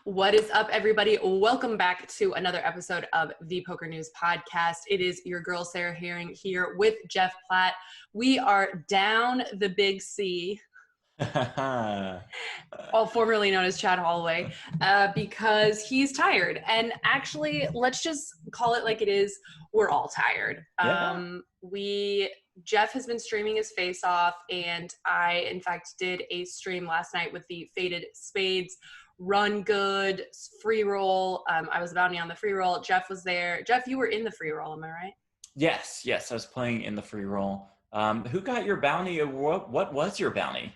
What is up, everybody? Welcome back to another episode of the PokerNews podcast. It is your girl, Sarah Herring, here with Jeff Platt. We are down the Big C, all formerly known as Chad Holloway, because he's tired. And actually, let's just call it like it is. We're all tired. Jeff has been streaming his face off, and I, in fact, did a stream last night with the faded Spades, RunGood, Freeroll. I was a bounty on the Freeroll. Jeff was there. Jeff, you were in the Freeroll, am I right? Yes, I was playing in the Freeroll. Who got your bounty? What was your bounty?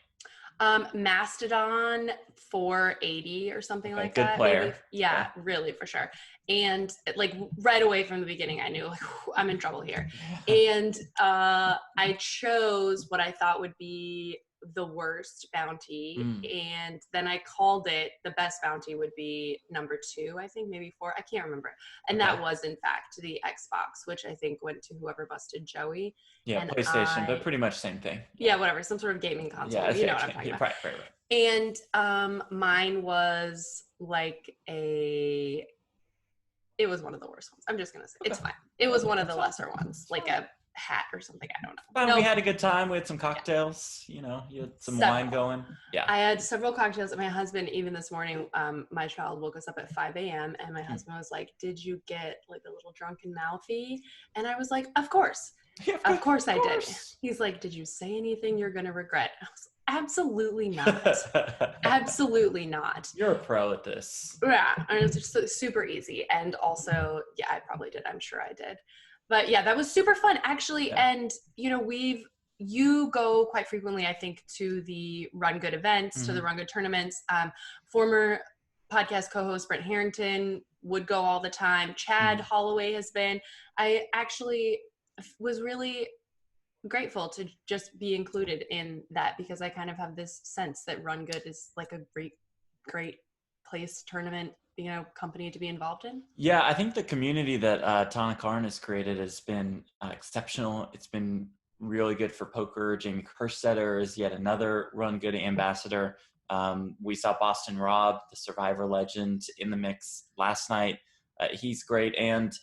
Mastodon 480 or something like good that. Player. Maybe. Yeah, really, for sure. And like right away from the beginning, I knew like I'm in trouble here. And I chose what I thought would be the worst bounty, and then I called it the best bounty would be number 2, I think, maybe 4, I can't remember. And that was in fact the Xbox, which I think went to whoever busted Joey. Yeah, and PlayStation, but pretty much same thing. Yeah, whatever, some sort of gaming console. Yeah, you know what I'm talking about. Right. And mine was like it was one of the worst ones. I'm just gonna say it's fine. It was one of the lesser ones, like a hat or something. I don't know. Well, we had a good time. We had some cocktails. Yeah. You know, you had some wine going. Yeah. I had several cocktails. My husband, even this morning, my child woke us up at 5 a.m. and my husband was like, "Did you get like a little drunken mouthy?" And I was like, "Of course, of course I did." He's like, "Did you say anything you're gonna regret?" I was like, "Absolutely not. Absolutely not." You're a pro at this. Yeah, and it's just super easy. And also, yeah, I probably did. I'm sure I did. But yeah, that was super fun, actually. Yeah. And, you know, you go quite frequently, I think, to the RunGood events, to the RunGood tournaments. Former podcast co-host Brent Harrington would go all the time. Chad Holloway has been. I actually was really grateful to just be included in that, because I kind of have this sense that RunGood is like a great place, tournament, you know, company to be involved in. Yeah, I think the community that Tana Karn has created has been exceptional. It's been really good for poker. Jamie Kerstetter is yet another RunGood ambassador. We saw Boston Rob, the Survivor legend, in the mix last night. He's great, and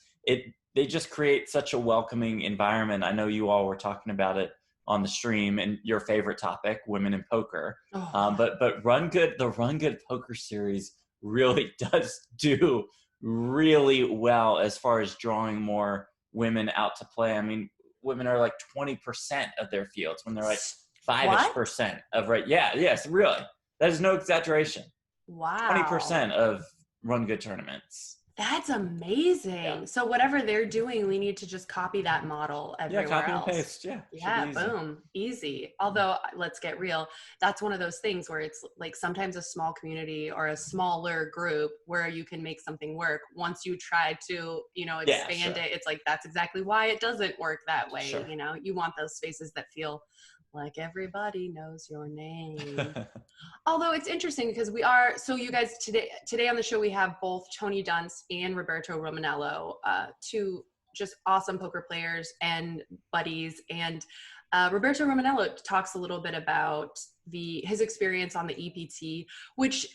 they just create such a welcoming environment. I know you all were talking about it on the stream and your favorite topic, women in poker. But RunGood, the RunGood Poker Series really does do really well as far as drawing more women out to play. I mean, women are like 20% of their fields when they're like 5% of yes, really. That is no exaggeration. Wow. 20% of RunGood tournaments. That's amazing. Yeah. So whatever they're doing, we need to just copy that model everywhere else. Yeah, copy and paste. Yeah, boom, easy. Although, let's get real, that's one of those things where it's like sometimes a small community or a smaller group where you can make something work. Once you try to, you know, expand it, it's like that's exactly why it doesn't work that way. Sure. You know, you want those spaces that feel like everybody knows your name. Although it's interesting because so you guys, today on the show, we have both Tony Dunst and Roberto Romanello, two just awesome poker players and buddies. And Roberto Romanello talks a little bit about his experience on the EPT, which,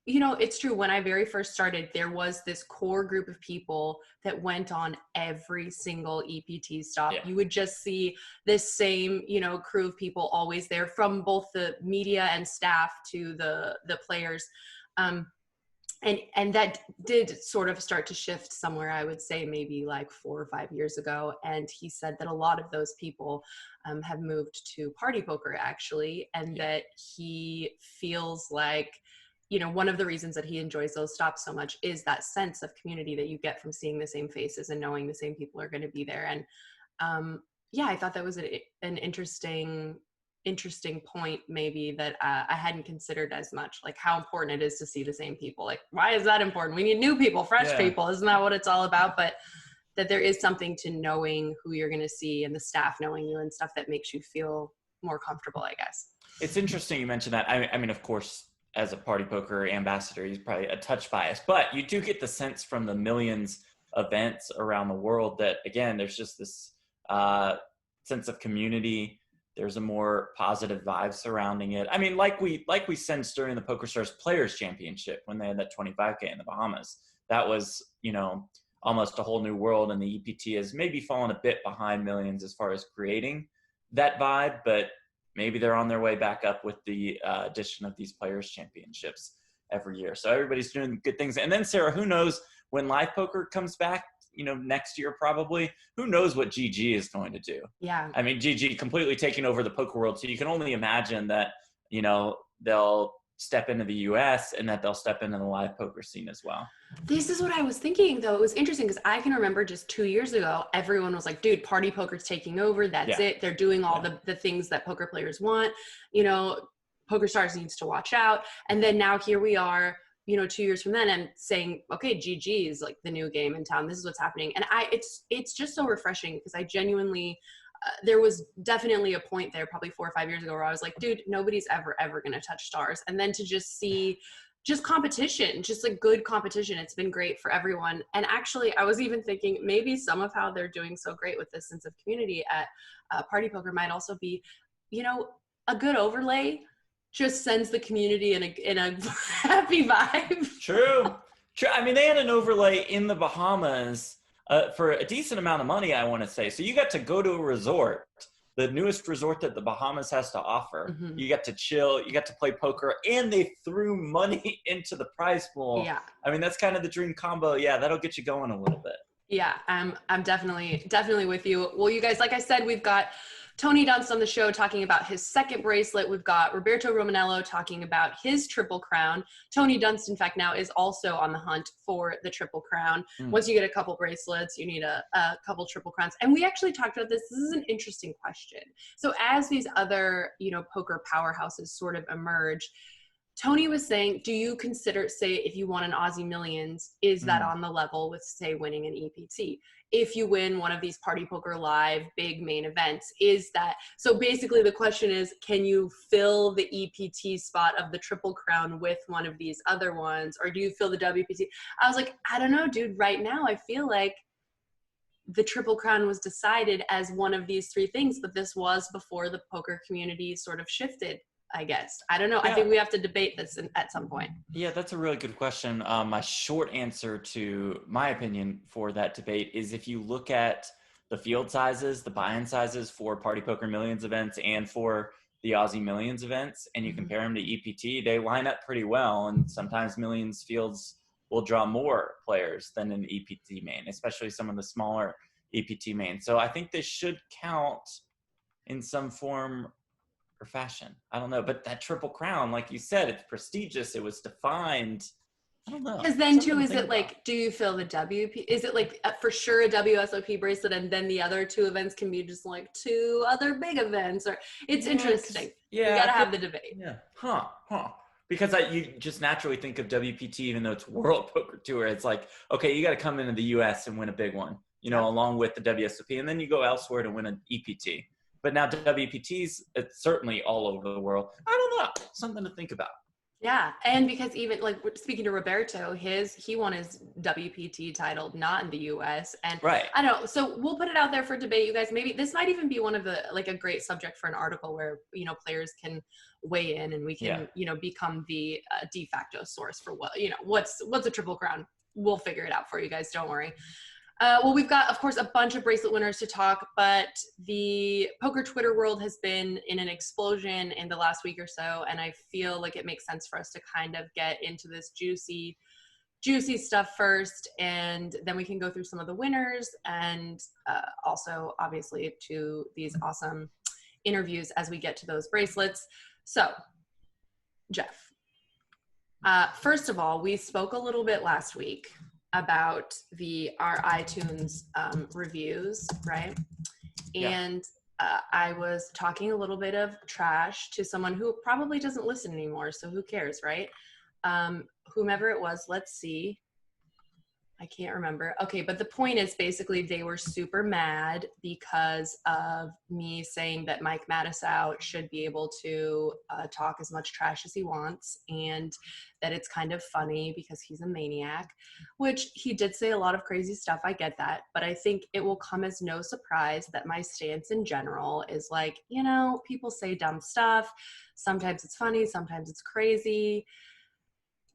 you know, it's true. When I very first started, there was this core group of people that went on every single EPT stop. Yeah. You would just see this same, you know, crew of people always there, from both the media and staff to the players. And that did sort of start to shift somewhere, I would say maybe like 4 or 5 years ago. And he said that a lot of those people have moved to party poker, actually, and that he feels like, you know, one of the reasons that he enjoys those stops so much is that sense of community that you get from seeing the same faces and knowing the same people are going to be there. And I thought that was an interesting point, maybe, that I hadn't considered as much, like how important it is to see the same people. Like, why is that important? We need new people, fresh people. Isn't that what it's all about? But that there is something to knowing who you're going to see and the staff knowing you and stuff that makes you feel more comfortable, I guess. It's interesting you mentioned that. I mean, of course, as a party poker ambassador, he's probably a touch biased, but you do get the sense from the millions of events around the world that, again, there's just this sense of community There's a more positive vibe surrounding it. I mean, like we sensed during the PokerStars Players Championship when they had that 25K in the Bahamas. That was, you know, almost a whole new world, and the EPT has maybe fallen a bit behind Millions as far as creating that vibe, but maybe they're on their way back up with the addition of these Players Championships every year. So everybody's doing good things. And then, Sarah, who knows when live poker comes back, you know, next year probably, who knows what GG is going to do. Yeah. I mean, GG completely taking over the poker world. So you can only imagine that, you know, they'll step into the US and that they'll step into the live poker scene as well. This is what I was thinking, though. It was interesting because I can remember just 2 years ago, everyone was like, dude, party poker's taking over. That's it. They're doing all the things that poker players want. You know, PokerStars needs to watch out. And then now here we are, you know, 2 years from then and saying, okay, GG is like the new game in town. This is what's happening. And it's just so refreshing because I genuinely, there was definitely a point there probably 4 or 5 years ago where I was like, dude, nobody's ever going to touch stars. And then to just see just competition, just like good competition. It's been great for everyone. And actually, I was even thinking maybe some of how they're doing so great with this sense of community at Party Poker might also be, you know, a good overlay just sends the community in a happy vibe. True. I mean, they had an overlay in the Bahamas for a decent amount of money, I want to say. So you got to go to a resort, the newest resort that the Bahamas has to offer. Mm-hmm. You got to chill, you got to play poker, and they threw money into the prize pool. Yeah. I mean, that's kind of the dream combo. Yeah, that'll get you going a little bit. Yeah, I'm definitely with you. Well, you guys, like I said, we've got Tony Dunst on the show talking about his second bracelet. We've got Roberto Romanello talking about his Triple Crown. Tony Dunst, in fact, now is also on the hunt for the Triple Crown. Once you get a couple bracelets, you need a couple Triple Crowns. And we actually talked about this. This is an interesting question. So as these other, you know, poker powerhouses sort of emerge, Tony was saying, do you consider, say, if you won an Aussie Millions, is that on the level with, say, winning an EPT? If you win one of these Party Poker Live big main events, is that, so basically the question is, can you fill the EPT spot of the Triple Crown with one of these other ones, or do you fill the WPT? I was like, I don't know, dude, right now I feel like the Triple Crown was decided as one of these three things, but this was before the poker community sort of shifted, I guess. I don't know. Yeah. I think we have to debate this at some point. Yeah, that's a really good question. My short answer to my opinion for that debate is if you look at the field sizes, the buy-in sizes for Party Poker Millions events and for the Aussie Millions events, and you compare them to EPT, they line up pretty well. And sometimes Millions fields will draw more players than an EPT main, especially some of the smaller EPT mains. So I think this should count in some form or fashion. I don't know, but that Triple Crown, like you said, it's prestigious. It was defined. I don't know. Because then too, is it like, do you fill the WP? Is it like for sure a WSOP bracelet, and then the other two events can be just like two other big events? Or it's interesting. Yeah, we gotta have the debate. Yeah. Because you just naturally think of WPT, even though it's World Poker Tour. It's like, okay, you got to come into the US and win a big one, you know, along with the WSOP, and then you go elsewhere to win an EPT. But now WPTs, it's certainly all over the world. I don't know, something to think about. Yeah, and because even like speaking to Roberto, he won his WPT title not in the US, and right. I don't know. So we'll put it out there for debate, you guys. Maybe this might even be one of the like a great subject for an article where, you know, players can weigh in and we can you know, become the de facto source for what, you know, what's a Triple Crown. We'll figure it out for you guys. Don't worry. Well, we've got, of course, a bunch of bracelet winners to talk, but the poker Twitter world has been in an explosion in the last week or so, and I feel like it makes sense for us to kind of get into this juicy stuff first, and then we can go through some of the winners and also, obviously, to these awesome interviews as we get to those bracelets. So, Jeff, first of all, we spoke a little bit last week about our iTunes reviews, right? And I was talking a little bit of trash to someone who probably doesn't listen anymore, so who cares, right? Whomever it was, let's see. I can't remember. Okay, but the point is basically they were super mad because of me saying that Mike Matisow should be able to talk as much trash as he wants, and that it's kind of funny because he's a maniac, which he did say a lot of crazy stuff. I get that, but I think it will come as no surprise that my stance in general is like, you know, people say dumb stuff. Sometimes it's funny, sometimes it's crazy.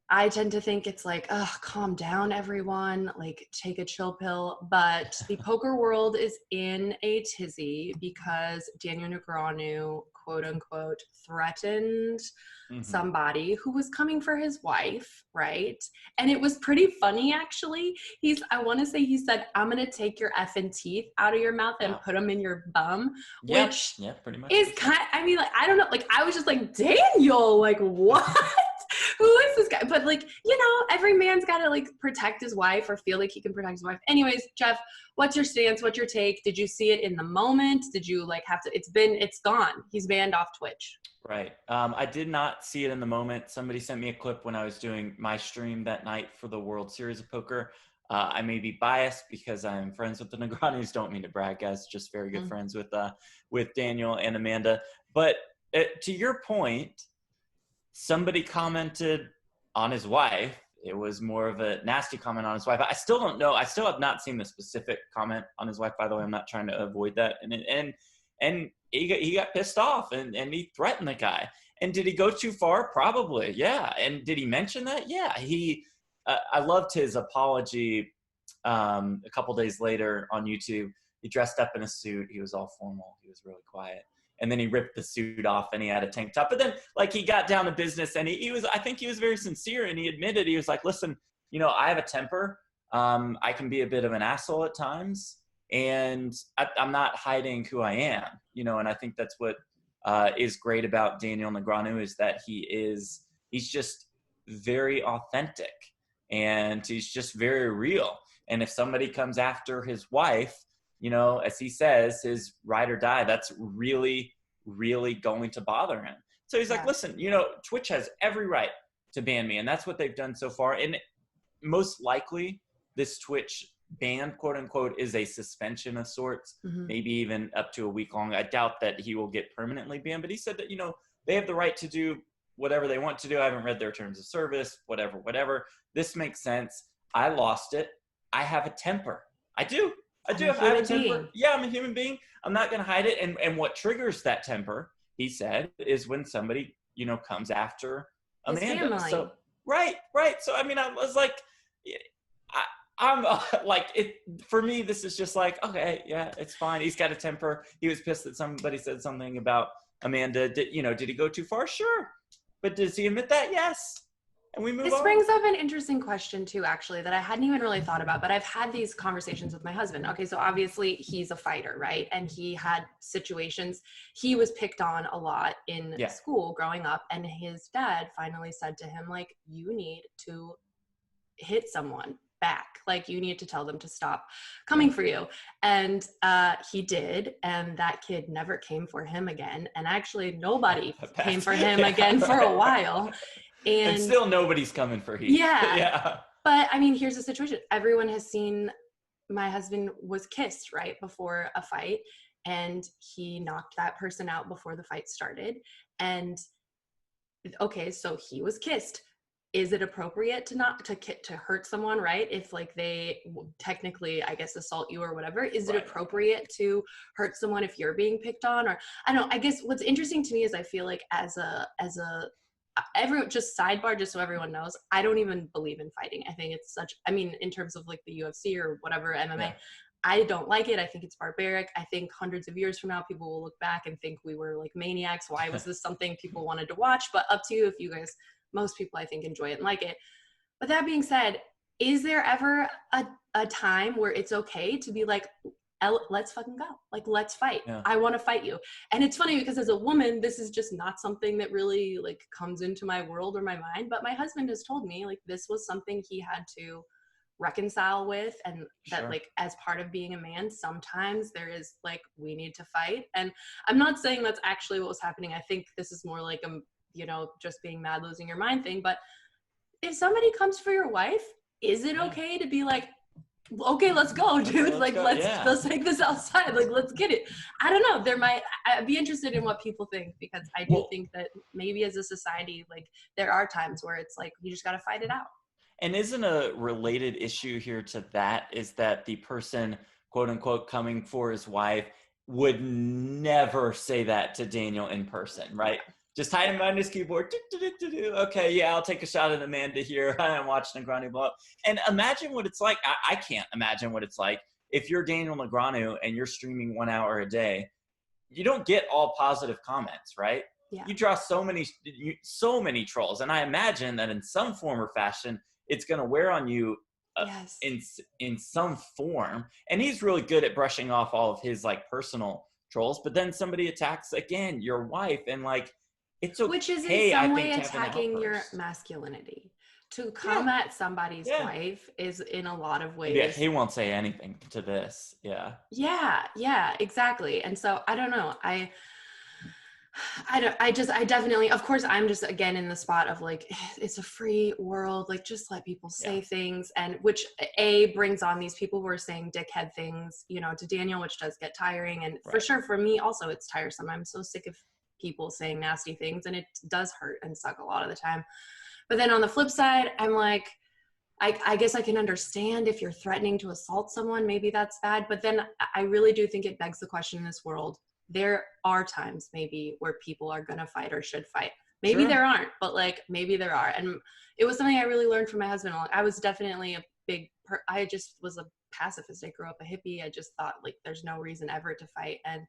I tend to think it's like, oh, calm down, everyone, like take a chill pill. But the poker world is in a tizzy because Daniel Negreanu, quote unquote, threatened somebody who was coming for his wife, right? And it was pretty funny, actually. I want to say he said, I'm going to take your effing teeth out of your mouth and put them in your bum, which pretty much is kind I mean, like, I don't know, like, I was just like, Daniel, like, what? Who is this guy? But like, you know, every man's got to like protect his wife or feel like he can protect his wife. Anyways, Jeff, what's your stance? What's your take? Did you see it in the moment? Did you like have to, it's gone. He's banned off Twitch. Right. I did not see it in the moment. Somebody sent me a clip when I was doing my stream that night for the World Series of Poker. I may be biased because I'm friends with the Negreanus. Don't mean to brag, guys. Just very good friends with Daniel and Amanda. But to your point, somebody commented on his wife. It was more of a nasty comment on his wife. I still don't know. I still have not seen the specific comment on his wife. By the way, I'm not trying to avoid that. And he got pissed off and he threatened the guy. And did he go too far? Probably. Yeah. And did he mention that? Yeah. I loved his apology. A couple days later on YouTube, he dressed up in a suit. He was all formal. He was really quiet. And then he ripped the suit off and he had a tank top. But then like he got down to business and I think he was very sincere and he admitted, he was like, listen, you know, I have a temper. I can be a bit of an asshole at times and I'm not hiding who I am, you know? And I think that's what is great about Daniel Negreanu is that he's just very authentic and he's just very real. And if somebody comes after his wife, you know, as he says, his ride or die, that's really, really going to bother him. So he's like, listen, you know, Twitch has every right to ban me. And that's what they've done so far. And most likely this Twitch ban, quote unquote, is a suspension of sorts, maybe even up to a week long. I doubt that he will get permanently banned, but he said that, you know, they have the right to do whatever they want to do. I haven't read their terms of service, whatever. This makes sense. I lost it. I have a temper. I do. I have a temper. Yeah, I'm a human being. I'm not going to hide it. And what triggers that temper, he said, is when somebody, you know, comes after Amanda. So, right. So, I mean, I was like, I'm like, for me, this is just like, okay, yeah, it's fine. He's got a temper. He was pissed that somebody said something about Amanda. Did he go too far? Sure. But does he admit that? Yes. And we move on. This brings up an interesting question too, actually, that I hadn't even really thought about, but I've had these conversations with my husband. Okay, so obviously he's a fighter, right? And he had situations, he was picked on a lot in school growing up, and his dad finally said to him, like, you need to hit someone back. Like, you need to tell them to stop coming for you. And he did, and that kid never came for him again. And actually nobody came for him again for a while. And still nobody's coming for Heath. Yeah. But I mean, here's the situation. Everyone has seen my husband was kissed right before a fight, and he knocked that person out before the fight started. And okay, so he was kissed. Is it appropriate to hurt someone, right? If like they technically, I guess, assault you or whatever, is it appropriate to hurt someone if you're being picked on? Or I don't know. I guess what's interesting to me is I feel like just sidebar, just so everyone knows, I don't even believe in fighting. I think it's in terms of like the UFC or whatever, MMA, I don't like it. I think it's barbaric. I think hundreds of years from now, people will look back and think we were like maniacs. Why was this something people wanted to watch? But up to you if you guys, most people I think enjoy it and like it. But that being said, is there ever a time where it's okay to be like, let's fucking go. Like, let's fight. Yeah. I want to fight you. And it's funny because as a woman, this is just not something that really like comes into my world or my mind. But my husband has told me like this was something he had to reconcile with, and that like as part of being a man, sometimes there is like, we need to fight. And I'm not saying that's actually what was happening. I think this is more like just being mad, losing your mind thing. But if somebody comes for your wife, is it okay to be like, okay, let's go, dude. Let's Like, go. let's take this outside. Like, let's get it. I don't know. I'd be interested in what people think, because I do think that maybe as a society, like, there are times where it's like, you just got to fight it out. And isn't a related issue here to that is that the person, quote unquote, coming for his wife would never say that to Daniel in person, right? Just hiding behind his keyboard. Okay, yeah, I'll take a shot at Amanda here. I'm watching Negreanu blow up. And imagine what it's like. I can't imagine what it's like if you're Daniel Negreanu and you're streaming 1 hour a day. You don't get all positive comments, right? Yeah. You draw so many trolls. And I imagine that in some form or fashion, it's going to wear on you Yes. in some form. And he's really good at brushing off all of his like personal trolls. But then somebody attacks again your wife, and like, it's okay. Which is in some way attacking your masculinity. To come at somebody's wife is in a lot of ways. Yeah, he won't say anything to this. Yeah. Yeah, exactly. And so I don't know. I definitely, of course, I'm just again in the spot of like, it's a free world. Like, just let people say things, and which brings on these people who are saying dickhead things, you know, to Daniel, which does get tiring. And for sure, for me also, it's tiresome. I'm so sick of people saying nasty things, and it does hurt and suck a lot of the time. But then on the flip side, I'm like, I guess I can understand if you're threatening to assault someone, maybe that's bad. But then I really do think it begs the question in this world. There are times maybe where people are going to fight or should fight. Maybe there aren't, but like, maybe there are. And it was something I really learned from my husband. I was definitely I just was a pacifist. I grew up a hippie. I just thought like, there's no reason ever to fight. And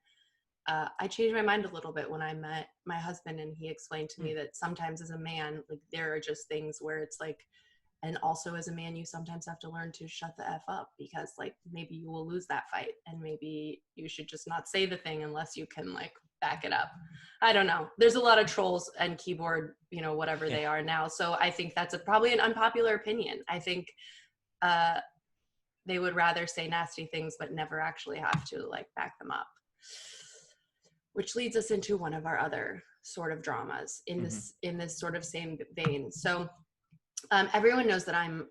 I changed my mind a little bit when I met my husband, and he explained to me that sometimes as a man, like, there are just things where it's like, and also as a man, you sometimes have to learn to shut the F up, because like, maybe you will lose that fight, and maybe you should just not say the thing unless you can like back it up. I don't know. There's a lot of trolls and keyboard, you know, whatever they are now. So I think that's probably an unpopular opinion. I think they would rather say nasty things, but never actually have to like back them up. Which leads us into one of our other sort of dramas in this sort of same vein. So everyone knows that I'm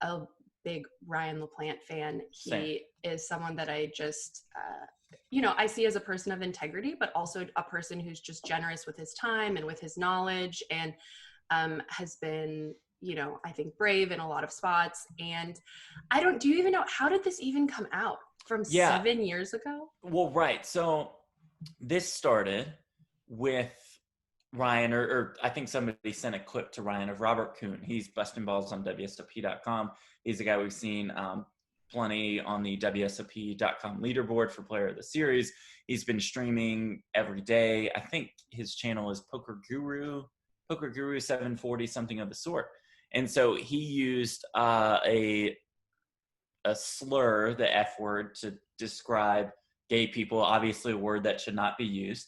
a big Ryan LaPlante fan. He is someone that I just, you know, I see as a person of integrity, but also a person who's just generous with his time and with his knowledge, and has been, you know, I think brave in a lot of spots. And do you even know, how did this even come out from 7 years ago? Well, right. So this started with Ryan, or I think somebody sent a clip to Ryan of Robert Kuhn. He's busting balls on WSOP.com. He's a guy we've seen plenty on the WSOP.com leaderboard for Player of the Series. He's been streaming every day. I think his channel is Poker Guru 740, something of the sort. And so he used a slur, the F word, to describe gay people, obviously a word that should not be used.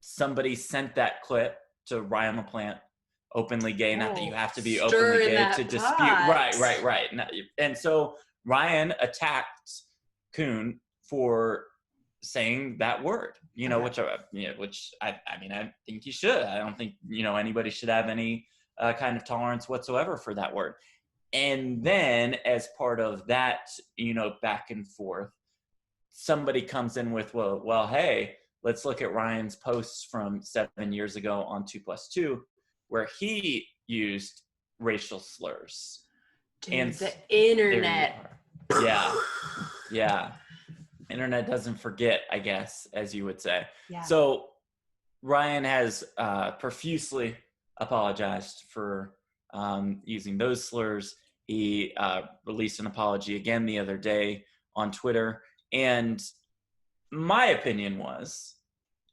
Somebody sent that clip to Ryan LaPlante, openly gay. Not that you have to be openly gay to dispute. Right. And so Ryan attacked Kuhn for saying that word, you know, which I mean, I think he should. I don't think, you know, anybody should have any kind of tolerance whatsoever for that word. And then as part of that, you know, back and forth, somebody comes in with, well, hey, let's look at Ryan's posts from 7 years ago on 2+2, where he used racial slurs. Dude, and the internet. Yeah. Internet doesn't forget, I guess, as you would say. Yeah. So Ryan has profusely apologized for using those slurs. He released an apology again the other day on Twitter. And my opinion was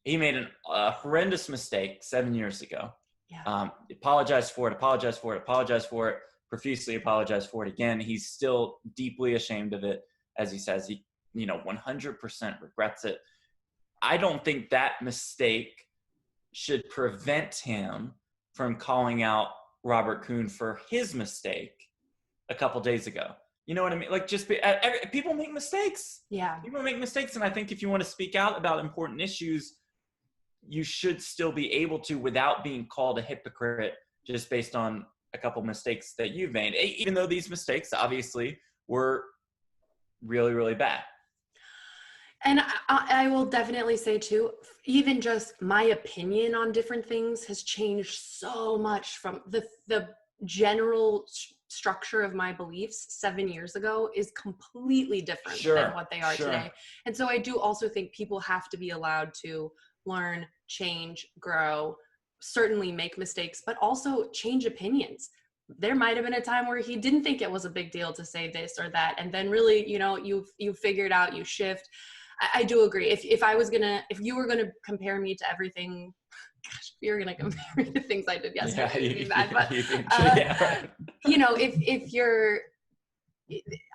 he made a horrendous mistake 7 years ago. Yeah. Apologized for it, profusely apologized for it again. He's still deeply ashamed of it. As he says, he, you know, 100% regrets it. I don't think that mistake should prevent him from calling out Robert Kuhn for his mistake a couple days ago. You know what I mean? Like, just people make mistakes. Yeah. People make mistakes. And I think if you want to speak out about important issues, you should still be able to without being called a hypocrite just based on a couple mistakes that you've made. Even though these mistakes obviously were really, really bad. And I will definitely say too, even just my opinion on different things has changed so much from the general structure of my beliefs 7 years ago is completely different than what they are today. And so I do also think people have to be allowed to learn, change, grow, certainly make mistakes, but also change opinions. There might have been a time where he didn't think it was a big deal to say this or that. And then really, you know, you figure it out, you shift. I do agree. If you were gonna compare me to everything, gosh, if you're gonna compare me to things I did yesterday, you know, if you're,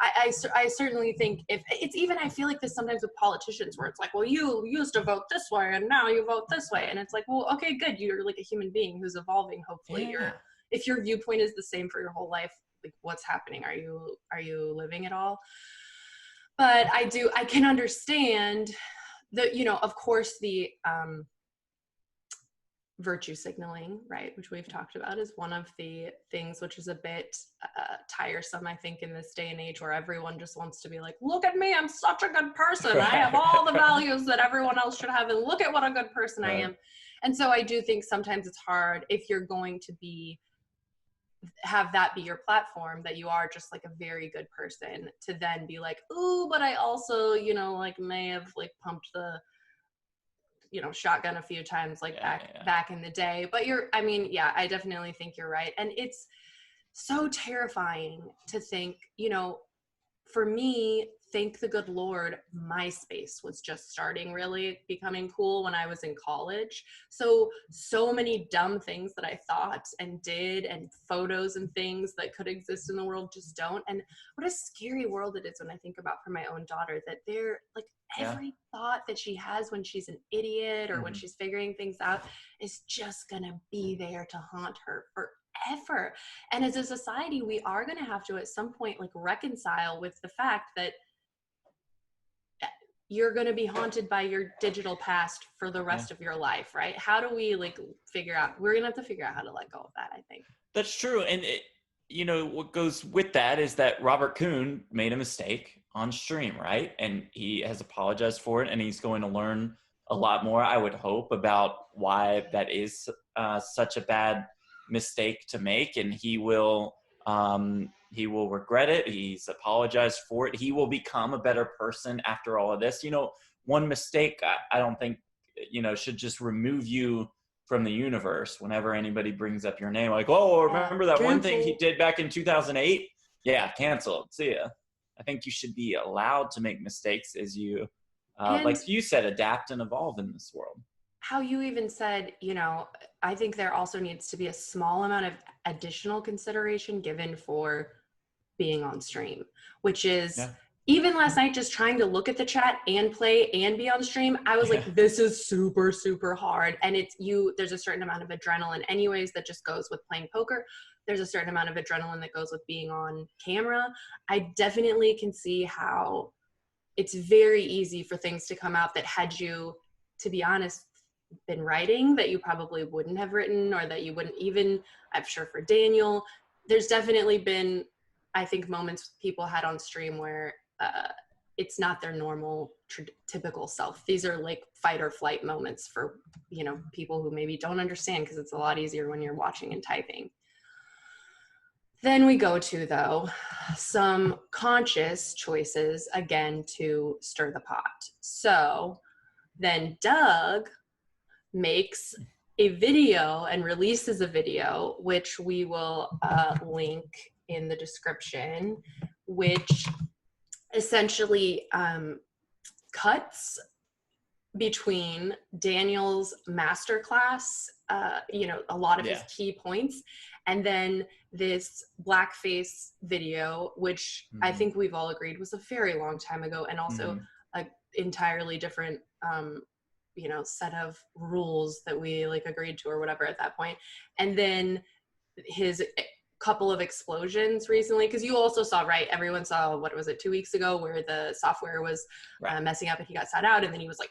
I certainly think if it's even, I feel like this sometimes with politicians where it's like, well, you used to vote this way and now you vote this way, and it's like, well, okay, good, you're like a human being who's evolving. Hopefully, if your viewpoint is the same for your whole life, like what's happening? Are you living at all? But I can understand that, you know, of course, the virtue signaling, right, which we've talked about, is one of the things which is a bit tiresome, I think, in this day and age where everyone just wants to be like, look at me, I'm such a good person. I have all the values that everyone else should have, and look at what a good person I am. And so I do think sometimes it's hard if you're going to have that be your platform, that you are just like a very good person, to then be like, ooh, but I also, you know, like may have like pumped the, you know, shotgun a few times, like back in the day. But I definitely think you're right. And it's so terrifying to think, you know, for me, thank the good Lord, MySpace was just starting really becoming cool when I was in college. So many dumb things that I thought and did, and photos and things that could exist in the world just don't. And what a scary world it is when I think about for my own daughter, that they're like, every thought that she has when she's an idiot or when she's figuring things out is just gonna be there to haunt her forever. And as a society, we are going to have to at some point like reconcile with the fact that you're going to be haunted by your digital past for the rest of your life, right? How do we like figure out, we're going to have to figure out how to let go of that, I think. That's true. And you know, what goes with that is that Robert Kuhn made a mistake on stream, right? And he has apologized for it, and he's going to learn a lot more, I would hope, about why that is such a bad mistake to make, and he will regret it. He's apologized for it. He will become a better person after all of this. You know, one mistake I don't think, you know, should just remove you from the universe whenever anybody brings up your name, like, oh, remember that one thing he did back in 2008? Yeah, canceled. See ya. I think you should be allowed to make mistakes as you like you said, adapt and evolve in this world. How you even said, you know, I think there also needs to be a small amount of additional consideration given for being on stream, which is even last night, just trying to look at the chat and play and be on stream, I was like, this is super, super hard. And there's a certain amount of adrenaline anyways that just goes with playing poker. There's a certain amount of adrenaline that goes with being on camera. I definitely can see how it's very easy for things to come out that had you, to be honest, been writing, that you probably wouldn't have written, or that you wouldn't even, I'm sure for Daniel, there's definitely been, I think, moments people had on stream where it's not their normal typical self. These are like fight or flight moments for, you know, people who maybe don't understand, because it's a lot easier when you're watching and typing. Then we go to, though, some conscious choices, again, to stir the pot. So then Doug makes a video and releases a video, which we will link in the description, which essentially cuts between Daniel's masterclass, you know, a lot of his key points, and then this blackface video, which I think we've all agreed was a very long time ago, and also an entirely different you know, set of rules that we like agreed to or whatever at that point. And then his couple of explosions recently, because you also saw, right, everyone saw, what was it, 2 weeks ago, where the software was messing up and he got sat out, and then he was like,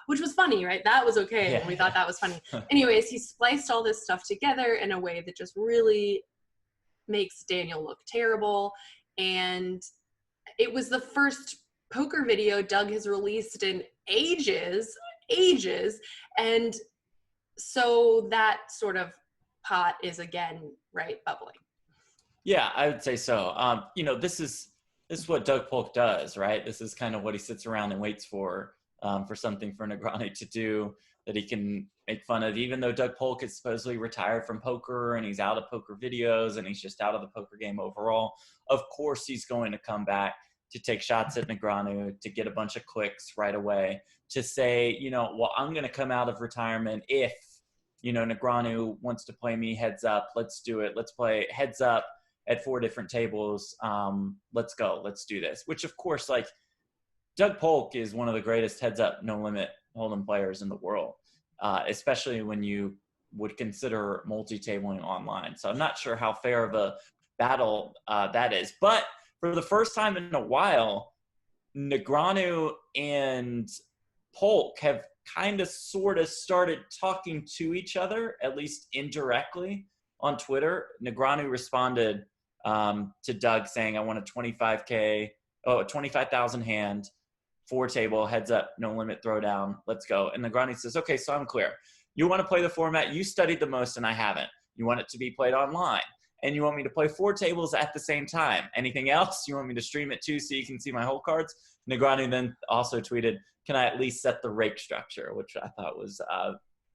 which was funny, right? That was okay. And we thought that was funny. Anyways, he spliced all this stuff together in a way that just really makes Daniel look terrible. and it was the first poker video Doug has released in ages. And so that sort of pot is again, right, bubbling. Yeah, I would say so. This is what Doug Polk does, right? This is kind of what he sits around and waits for something for Negreanu to do that he can make fun of. Even though Doug Polk is supposedly retired from poker and he's out of poker videos and he's just out of the poker game overall, of course he's going to come back to take shots at Negreanu, to get a bunch of clicks right away, to say, well, I'm going to come out of retirement if, Negreanu wants to play me heads up. Let's do it. Let's play heads up at 4 different tables. Let's go. Let's do this. Which, of course, like, Doug Polk is one of the greatest heads up, no limit hold'em players in the world, especially when you would consider multi-tabling online. So I'm not sure how fair of a battle that is. But for the first time in a while, Negreanu and Polk have kind of sort of started talking to each other, at least indirectly, on Twitter. Negreanu responded to Doug saying, I want a 25,000 hand, 4 table, heads up, no limit throwdown, let's go. And Negreanu says, okay, so I'm clear. You want to play the format you studied the most and I haven't. You want it to be played online. And you want me to play 4 tables at the same time. Anything else? You want me to stream it too so you can see my whole cards? Negreanu then also tweeted, can I at least set the rake structure? Which I thought was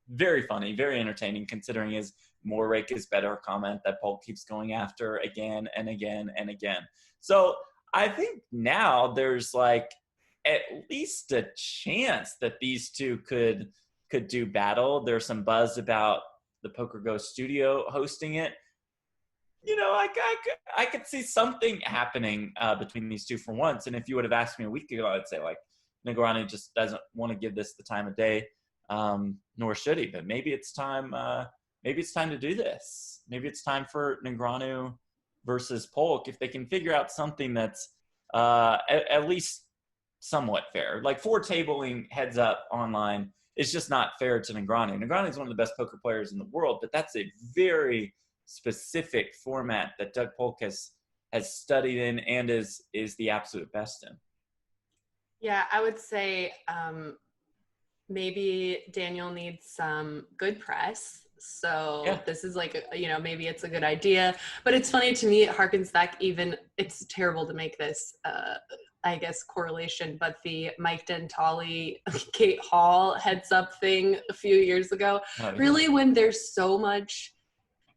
very funny, very entertaining, considering his more rake is better comment that Polk keeps going after again and again and again. So I think now there's like at least a chance that these two could do battle. There's some buzz about the Poker Go studio hosting it. I could see something happening between these two for once. And if you would have asked me a week ago, I'd say like Negreanu just doesn't want to give this the time of day, nor should he. But maybe it's time. Maybe it's time to do this. Maybe it's time for Negreanu versus Polk if they can figure out something that's at least somewhat fair. Like 4 tabling heads up online is just not fair to Negreanu. Negreanu is one of the best poker players in the world, but that's a very specific format that Doug Polk has studied in and is the absolute best in. Yeah, I would say maybe Daniel needs some good press. So This is like, maybe it's a good idea, but it's funny to me. It harkens back it's terrible to make this, I guess, correlation, but the Mike Dentale, Kate Hall heads up thing a few years ago, really when there's so much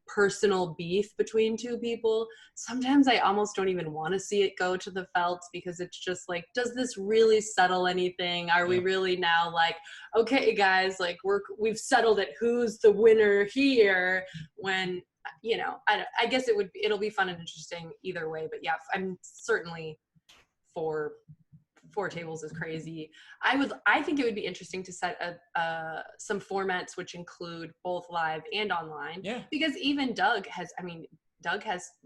personal beef between two people, sometimes I almost don't even want to see it go to the felts, because it's just like, does this really settle anything? Are we really now like, okay guys, like we've settled it, who's the winner here? When I guess it'll be fun and interesting either way. But yeah, I'm certainly for 4 tables is crazy. I think it would be interesting to set some formats which include both live and online. Yeah. Because even Doug has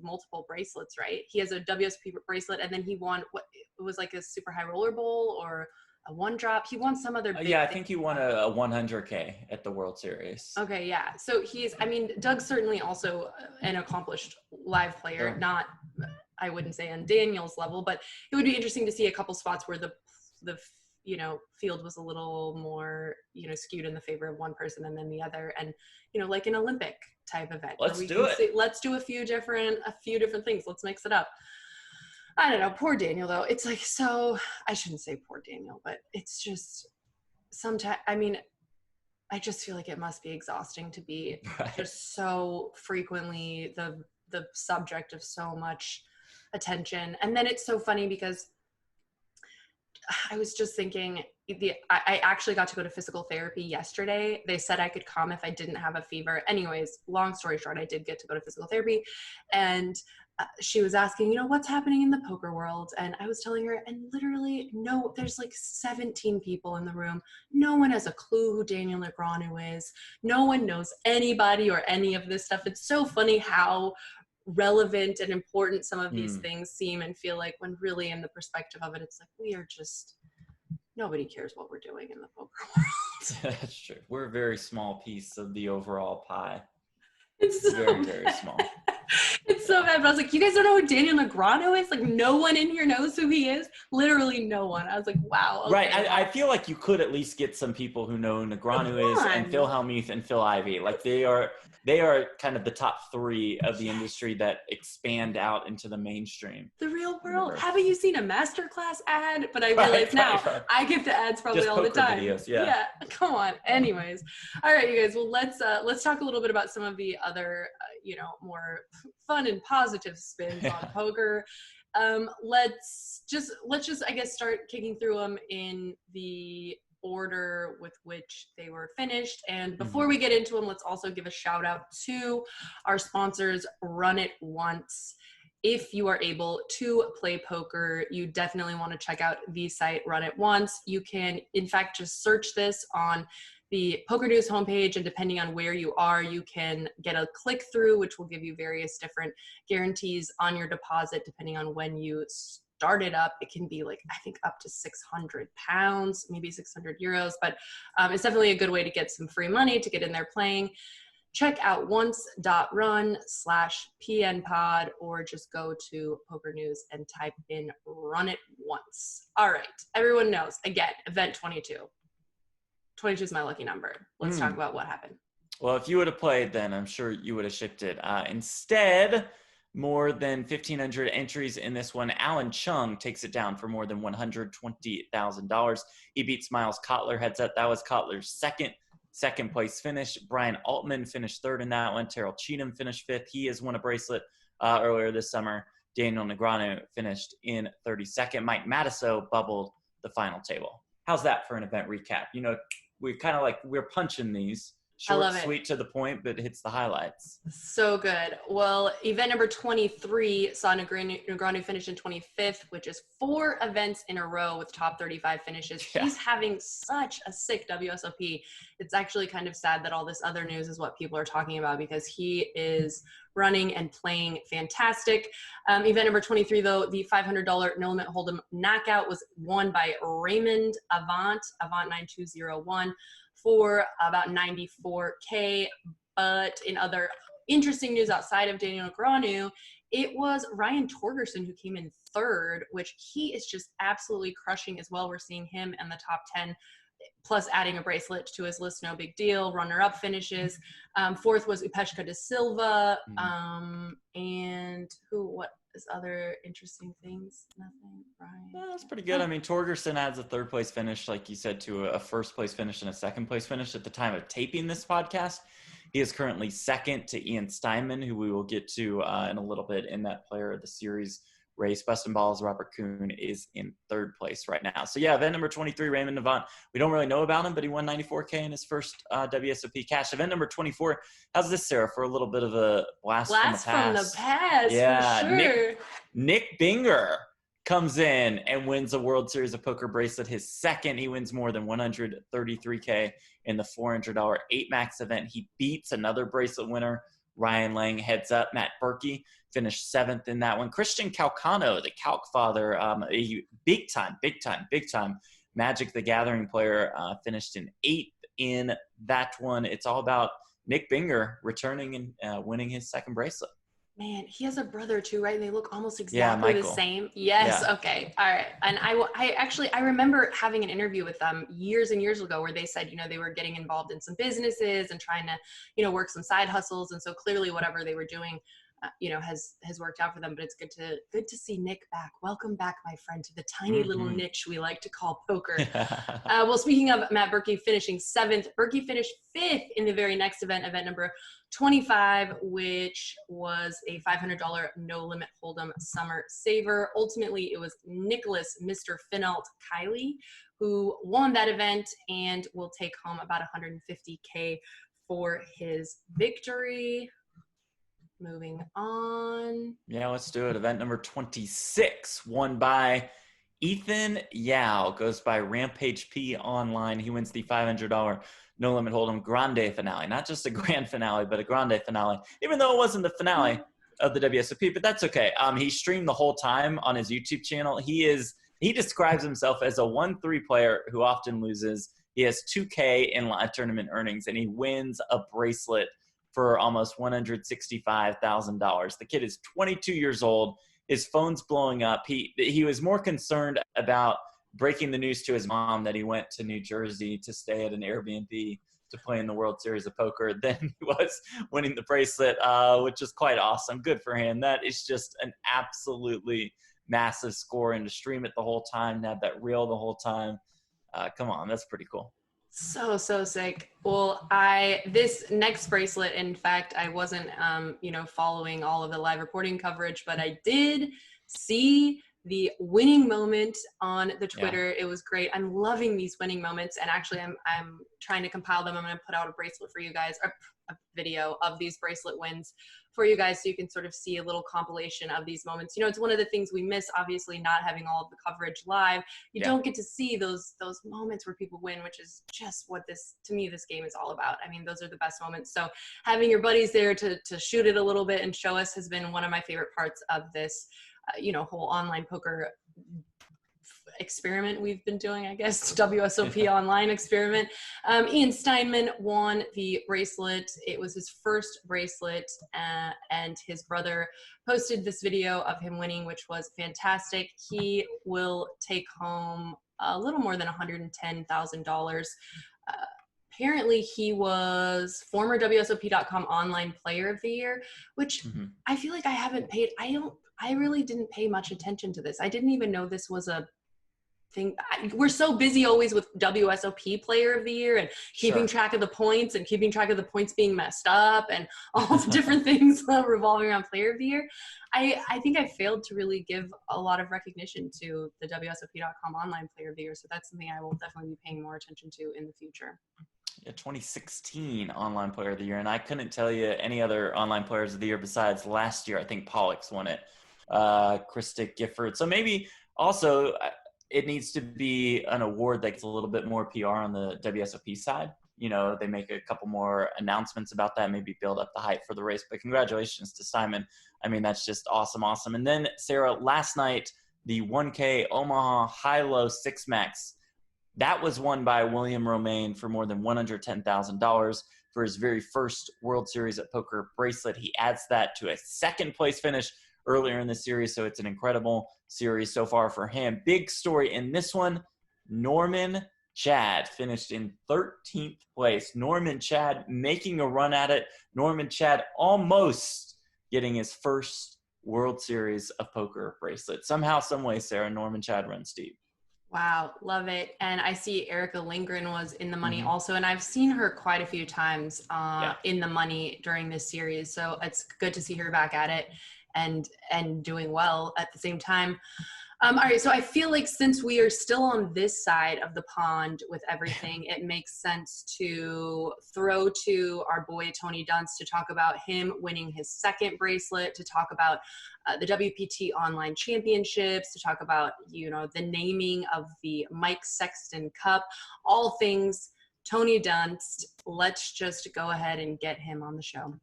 multiple bracelets, right? He has a WSP bracelet, and then he won it was like a super high roller bowl or a 1-drop. He won some other big I think he won a 100K at the World Series. Okay, yeah. So Doug's certainly also an accomplished live player, Sure. Not, I wouldn't say on Daniel's level, but it would be interesting to see a couple spots where the field was a little more, skewed in the favor of one person and then the other, and like an Olympic type event. Let's do it. Let's do a few different things. Let's mix it up. I don't know. Poor Daniel though. It's like, so I shouldn't say poor Daniel, but it's just sometimes. I just feel like it must be exhausting to be just so frequently the subject of so much attention. And then it's so funny because I was just thinking, I actually got to go to physical therapy yesterday. They said I could come if I didn't have a fever. Anyways, long story short, I did get to go to physical therapy, and she was asking, what's happening in the poker world? And I was telling her, and literally, no, there's like 17 people in the room. No one has a clue who Daniel Negreanu is. No one knows anybody or any of this stuff. It's so funny how relevant and important some of these things seem and feel like, when really in the perspective of it, it's like, nobody cares what we're doing in the poker world. That's true. We're a very small piece of the overall pie. It's so very, very small. It's so bad. bad, but I was like, you guys don't know who Daniel Negreanu is? Like, no one in here knows who he is. Literally no one. I was like, wow. Okay, right. I feel like you could at least get some people who know who Negreanu is and Phil Hellmuth and Phil Ivey. Like they are kind of the top three of the industry that expand out into the mainstream. The real world. Haven't you seen a masterclass ad? But I realize now I get the ads probably just all the time. Videos, yeah. Come on. Anyways, all right, you guys. Well, let's talk a little bit about some of the other, more fun and positive spins on poker. Let's just I guess start kicking through them in the order with which they were finished. And before we get into them, let's also give a shout out to our sponsors, Run It Once. If you are able to play poker, you definitely want to check out the site Run It Once. You can, in fact, just search this on the PokerNews homepage, and depending on where you are, you can get a click through, which will give you various different guarantees on your deposit, depending on when you start it up. It can be like, I think up to £600, maybe 600 euros, but it's definitely a good way to get some free money to get in there playing. Check out once.run/PNPod, or just go to PokerNews and type in Run It Once. All right, everyone knows, again, event 22. 22 is my lucky number. Let's talk about what happened. Well, if you would have played, then I'm sure you would have shipped it. Instead, more than 1,500 entries in this one. Alan Chung takes it down for more than $120,000. He beats Miles Kotler heads up. That was Kotler's second place finish. Brian Altman finished third in that one. Terrell Cheatham finished fifth. He has won a bracelet earlier this summer. Daniel Negreanu finished in 32nd. Mike Matiso bubbled the final table. How's that for an event recap? We're kind of like, we're punching these. Short, sweet, to the point, but hits the highlights. So good. Well, event number 23 saw Negreanu finish in 25th, which is 4 events in a row with top 35 finishes. Yeah. He's having such a sick WSOP. It's actually kind of sad that all this other news is what people are talking about, because he is running and playing fantastic. Event number 23, though, the $500 no limit hold'em knockout was won by Raymond Avant 9201. for about $94K. But in other interesting news outside of Daniel Negreanu, it was Ryan Torgerson who came in third, which he is just absolutely crushing as well. We're seeing him in the top 10, plus adding a bracelet to his list, no big deal. Runner-up finishes. Fourth was Upeshka de Silva. And what is other interesting things? Nothing. Ryan. Yeah, that's pretty good. I mean, Torgerson adds a third place finish, like you said, to a first place finish and a second place finish at the time of taping this podcast. He is currently second to Ian Steinman, who we will get to in a little bit in that player of the series race. Bustin' Balls, Robert Kuhn is in third place right now. So yeah, event number 23, Raymond Avant. We don't really know about him, but he won $94K in his first WSOP cash. Event number 24. How's this, Sarah, for a little bit of a blast from the past? Yeah, for sure. Nick Binger comes in and wins a World Series of Poker bracelet. His second. He wins more than $133K in the $400 8-max event. He beats another bracelet winner, Ryan Lang, heads up. Matt Berkey finished 7th in that one. Christian Calcano, the Calc father, a big time Magic the Gathering player, finished in 8th in that one. It's all about Nick Binger returning and winning his second bracelet. Man, he has a brother too, right? And they look almost exactly the same. Yes. Yeah. Okay. All right. And I remember having an interview with them years and years ago where they said, they were getting involved in some businesses and trying to, work some side hustles. And so clearly whatever they were doing, has worked out for them. But it's good to see Nick back. Welcome back, my friend, to the tiny little niche we like to call poker. Well, speaking of Matt Berkey finishing 7th, Berkey finished 5th in the very next event number 25, which was a $500 no limit hold'em summer saver. Ultimately, it was Nicholas Mr. Finault Kiley who won that event and will take home about $150K for his victory. Moving on. Yeah, let's do it. Event number 26, won by Ethan Yao, goes by Rampage P online. He wins the $500 no limit hold'em grande finale. Not just a grand finale, but a grande finale, even though it wasn't the finale of the WSOP, but that's okay. He streamed the whole time on his YouTube channel. He describes himself as a 1-3 player who often loses. He has $2K in live tournament earnings, and he wins a bracelet for almost $165,000. The kid is 22 years old. His phone's blowing up. He was more concerned about breaking the news to his mom that he went to New Jersey to stay at an Airbnb to play in the World Series of Poker than he was winning the bracelet, which is quite awesome. Good for him. That is just an absolutely massive score, and to stream it the whole time, and have that reel the whole time. Come on, that's pretty cool. So sick. Well, this next bracelet, in fact, I wasn't following all of the live reporting coverage, but I did see the winning moment on the Twitter. Yeah. It was great. I'm loving these winning moments, and actually I'm trying to compile them. I'm going to put out a bracelet for you guys, a video of these bracelet wins for you guys, so you can sort of see a little compilation of these moments. It's one of the things we miss, obviously, not having all of the coverage live. You don't get to see those moments where people win, which is just what this game is all about. I mean, those are the best moments. So having your buddies there to shoot it a little bit and show us has been one of my favorite parts of this whole online poker experiment we've been doing, I guess, WSOP online experiment. Ian Steinman won the bracelet. It was his first bracelet, and his brother posted this video of him winning, which was fantastic. He will take home a little more than $110,000. Apparently he was former WSOP.com online player of the year, which I feel like I really didn't pay much attention to this. I didn't even know this was a thing. We're so busy always with WSOP player of the year and keeping track of the points and keeping track of the points being messed up and all the different things revolving around player of the year. I think I failed to really give a lot of recognition to the WSOP.com online player of the year. So that's something I will definitely be paying more attention to in the future. Yeah, 2016 online player of the year. And I couldn't tell you any other online players of the year besides last year. I think Pollock's won it. Christic Gifford. So maybe also it needs to be an award that gets a little bit more PR on the WSOP side. They make a couple more announcements about that, maybe build up the hype for the race. But congratulations to Simon. I mean, that's just awesome. And then, Sarah, last night, the 1K Omaha high-low 6-max, that was won by William Romaine for more than $110,000 for his very first World Series of Poker bracelet. He adds that to a second-place finish earlier in the series, so it's an incredible series so far for him. Big story in this one, Norman Chad finished in 13th place. Norman Chad making a run at it. Norman Chad almost getting his first World Series of Poker bracelet. Somehow, some way, Sarah, Norman Chad runs deep. Wow, love it. And I see Erica Lindgren was in the money also, and I've seen her quite a few times in the money during this series. So it's good to see her back at it and doing well at the same time. All right, so I feel like since we are still on this side of the pond with everything, it makes sense to throw to our boy Tony Dunst to talk about him winning his second bracelet, to talk about the WPT Online Championships, to talk about, the naming of the Mike Sexton Cup, all things Tony Dunst. Let's just go ahead and get him on the show.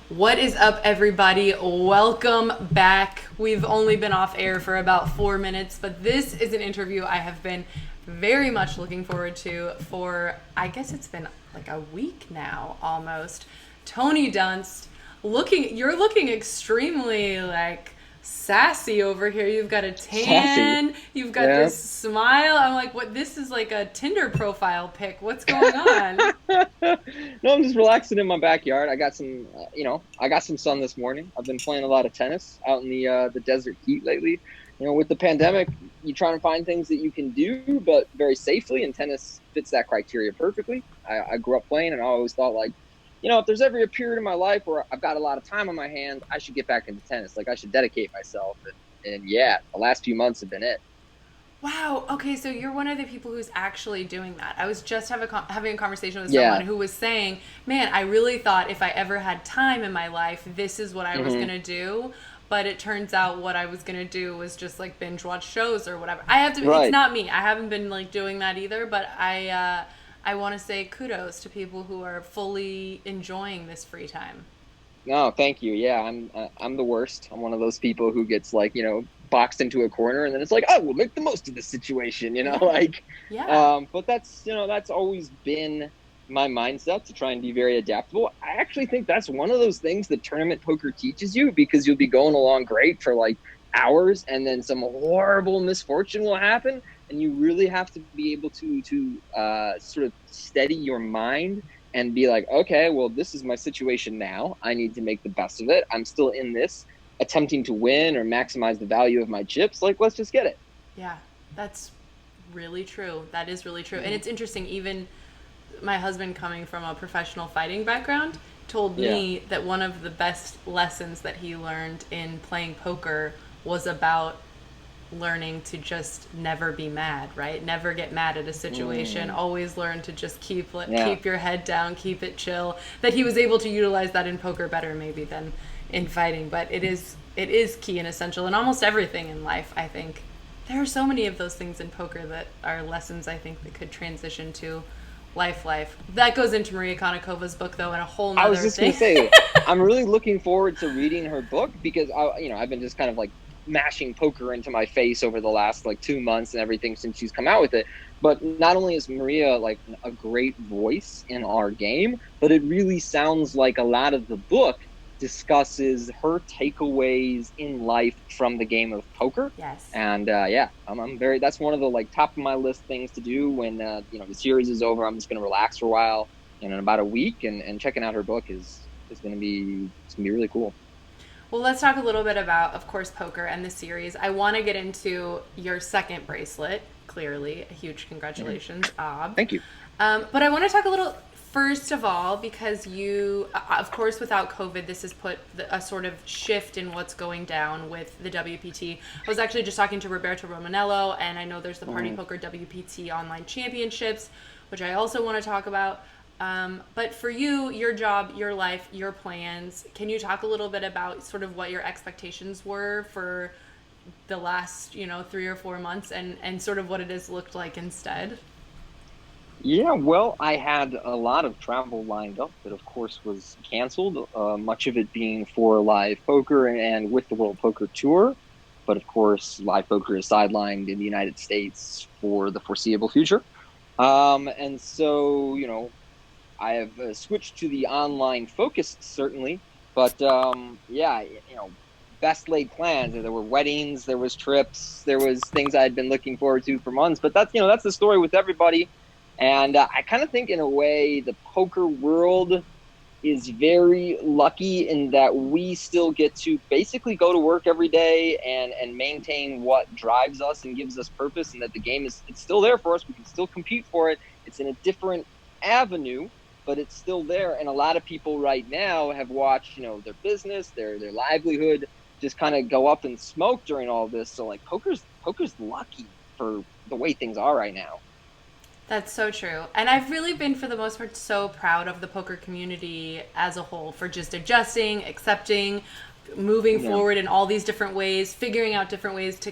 What is up, everybody? Welcome back. We've only been off air for about 4 minutes, but this is an interview I have been very much looking forward to for, I guess it's been like a week now almost. Tony Dunst, you're looking extremely sassy over here. You've got a tan, you've got this smile. I'm like, what? This is like a Tinder profile pic. What's going on? No, I'm just relaxing in my backyard. I got some, I got some sun this morning. I've been playing a lot of tennis out in the desert heat lately. With the pandemic, you try to find things that you can do, but very safely, and tennis fits that criteria perfectly. I grew up playing, and I always thought if there's ever a period in my life where I've got a lot of time on my hands, I should get back into tennis. I should dedicate myself. And the last few months have been it. Wow. Okay, so you're one of the people who's actually doing that. I was just having a conversation with someone who was saying, man, I really thought if I ever had time in my life, this is what I was going to do. But it turns out what I was going to do was just binge watch shows or whatever. It's not me. I haven't been doing that either, but I want to say kudos to people who are fully enjoying this free time. No, thank you. Yeah, I'm the worst. I'm one of those people who gets boxed into a corner, and then it's we'll make the most of this situation, But that's, that's always been my mindset to try and be very adaptable. I actually think that's one of those things that tournament poker teaches you, because you'll be going along great for like hours and then some horrible misfortune will happen, and you really have to be able to sort of steady your mind and be like, okay, well, this is my situation now. I need to make the best of it. I'm still in this, attempting to win or maximize the value of my chips. Like, let's just get it. Yeah, that's really true. That is really true. And it's interesting, even my husband, coming from a professional fighting background, told me that one of the best lessons that he learned in playing poker was about learning to just never be mad, right? Never get mad at a situation. Always learn to just keep your head down, keep it chill. That he was able to utilize that in poker better maybe than in fighting, but it is key and essential in almost everything in life, I think. There are so many of those things in poker that are lessons, I think, that could transition to life. That goes into Maria Konikova's book, though, and a whole nother I was just going to say, I'm really looking forward to reading her book, because I've been just kind of like mashing poker into my face over the last like 2 months and everything since she's come out with it. But not only is Maria like a great voice in our game, but it really sounds like a lot of the book discusses her takeaways in life from the game of poker. Yes. And I'm very, that's one of the like top of my list things to do when the series is over. I'm just going to relax for a while, and in about a week, and checking out her book is going to be really cool. Well, let's talk a little bit about, of course, poker and the series. I want to get into your second bracelet. Clearly, a huge congratulations, Ob. Thank you. But I want to talk a little, first of all, because you, of course, without COVID, this has put a sort of shift in what's going down with the WPT. I was actually just talking to Roberto Romanello, and I know there's the Party Poker WPT Online Championships, which I also want to talk about. But for you, your job, your life, your plans, can you talk a little bit about sort of what your expectations were for the last, 3 or 4 months, and sort of what it has looked like instead? Yeah, well, I had a lot of travel lined up that, of course, was canceled, much of it being for live poker and with the World Poker Tour. But, of course, live poker is sidelined in the United States for the foreseeable future. And so, I have switched to the online focus, certainly. But, best laid plans. There were weddings, there was trips, there was things I had been looking forward to for months. But that's the story with everybody. And I kind of think, in a way, the poker world is very lucky in that we still get to basically go to work every day and maintain what drives us and gives us purpose, and that the game it's still there for us. We can still compete for it. It's in a different avenue, but it's still there. And a lot of people right now have watched, their business, their livelihood just kind of go up in smoke during all this. So like poker's lucky for the way things are right now. That's so true. And I've really been, for the most part, so proud of the poker community as a whole for just adjusting, accepting, moving forward in all these different ways, figuring out different ways to,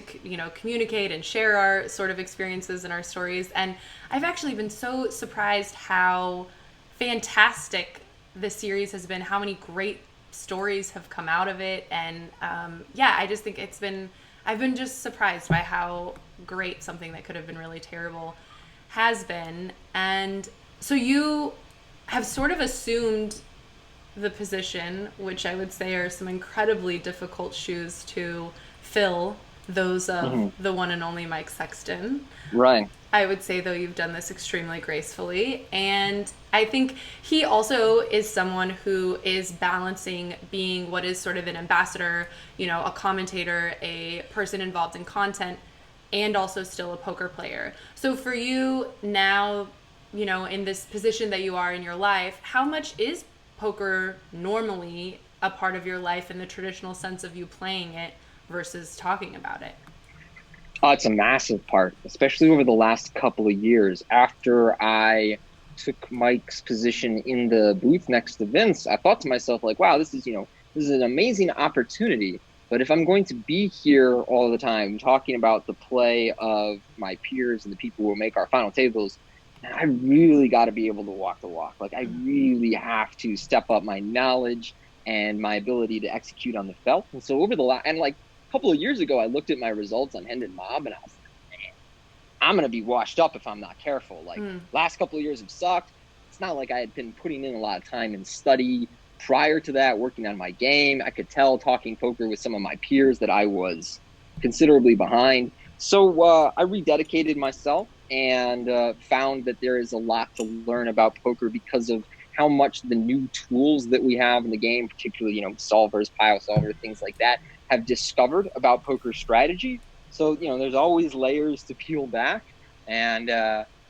communicate and share our sort of experiences and our stories. And I've actually been so surprised how fantastic this series has been, how many great stories have come out of it. And I just think I've been just surprised by how great something that could have been really terrible has been. And so you have sort of assumed the position, which I would say are some incredibly difficult shoes to fill, those of the one and only Mike Sexton. Right. I would say, though, you've done this extremely gracefully. And I think he also is someone who is balancing being what is sort of an ambassador, a commentator, a person involved in content, and also still a poker player. So for you now, in this position that you are in your life, how much is poker normally a part of your life in the traditional sense of you playing it versus talking about it? Oh, it's a massive part, especially over the last couple of years. After I took Mike's position in the booth next to Vince, I thought to myself, like, wow, this is an amazing opportunity. But if I'm going to be here all the time talking about the play of my peers and the people who will make our final tables, I really got to be able to walk the walk. Like, I really have to step up my knowledge and my ability to execute on the felt. And so over the a couple of years ago, I looked at my results on Hendon Mob, and I was like, man, I'm going to be washed up if I'm not careful. Like, last couple of years have sucked. it's not like I had been putting in a lot of time and study prior to that, working on my game. I could tell talking poker with some of my peers that I was considerably behind. So I rededicated myself and found that there is a lot to learn about poker because of how much the new tools that we have in the game, particularly, solvers, pile solver, things like that, have discovered about poker strategy. So, there's always layers to peel back. And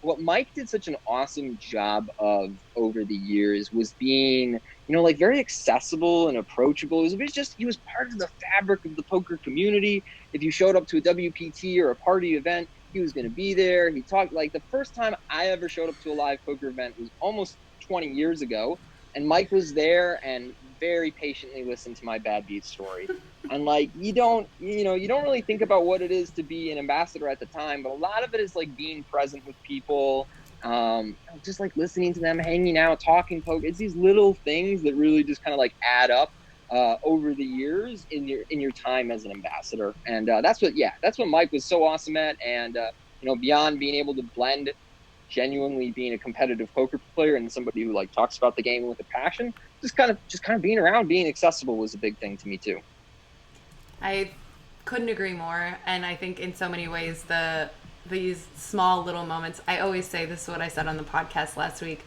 what Mike did such an awesome job of over the years was being, like very accessible and approachable. He was part of the fabric of the poker community. If you showed up to a WPT or a party event, he was going to be there. He talked, like, the first time I ever showed up to a live poker event was almost 20 years ago. And Mike was there and very patiently listened to my bad beat story. And like, you don't really think about what it is to be an ambassador at the time, but a lot of it is like being present with people, just like listening to them, hanging out, talking poker. It's these little things that really just kind of like add up over the years in your time as an ambassador. And that's what Mike was so awesome at. And beyond being able to blend genuinely being a competitive poker player and somebody who like talks about the game with a passion, just kind of being around, being accessible was a big thing to me too. I couldn't agree more. And I think in so many ways, these small little moments, I always say, this is what I said on the podcast last week.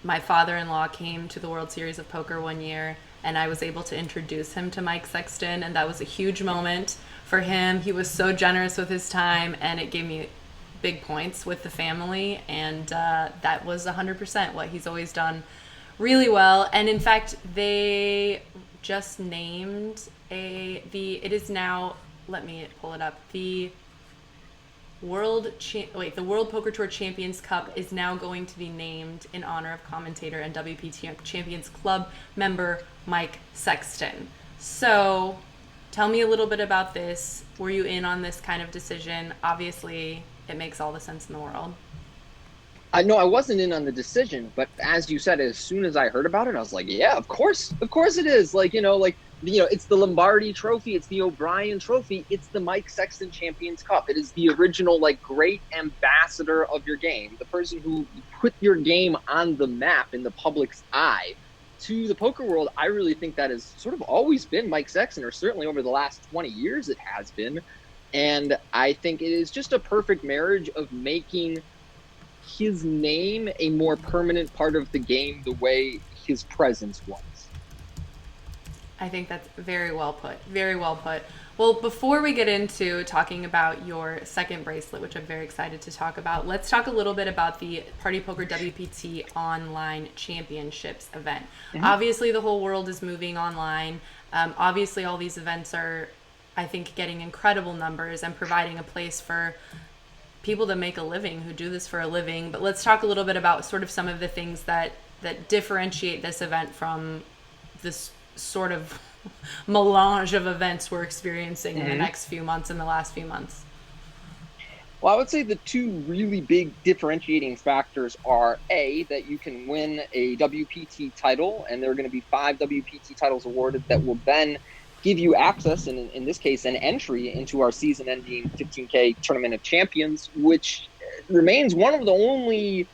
My father-in-law came to the World Series of Poker one year, and I was able to introduce him to Mike Sexton, and that was a huge moment for him. He was so generous with his time, and it gave me big points with the family, and that was 100% what he's always done really well. And in fact, they just named it is now, let me pull it up, the World Poker Tour Champions Cup is now going to be named in honor of commentator and WPT Champions Club member Mike Sexton. So tell me a little bit about this. Were you in on this kind of decision? Obviously, it makes all the sense in the world. No, I wasn't in on the decision, but as you said, as soon as I heard about it, I was like, yeah, of course it is. It's the Lombardi Trophy, it's the O'Brien Trophy, it's the Mike Sexton Champions Cup. It is the original, great ambassador of your game, the person who put your game on the map in the public's eye to the poker world. I really think that has sort of always been Mike Sexton, or certainly over the last 20 years it has been. And I think it is just a perfect marriage of making his name a more permanent part of the game the way his presence was. I think that's very well put. Very well put. Well, before we get into talking about your second bracelet, which I'm very excited to talk about, let's talk a little bit about the Party Poker WPT Online Championships event. Mm-hmm. Obviously, the whole world is moving online. Obviously, all these events are, I think, getting incredible numbers and providing a place for people to make a living, who do this for a living. But let's talk a little bit about sort of some of the things that differentiate this event from this sort of melange of events we're experiencing in the next few months, in the last few months. Well, I would say the two really big differentiating factors are A, that you can win a WPT title, and there are going to be 5 WPT titles awarded that will then give you access, and in this case, an entry into our season-ending 15K Tournament of Champions, which remains one of the only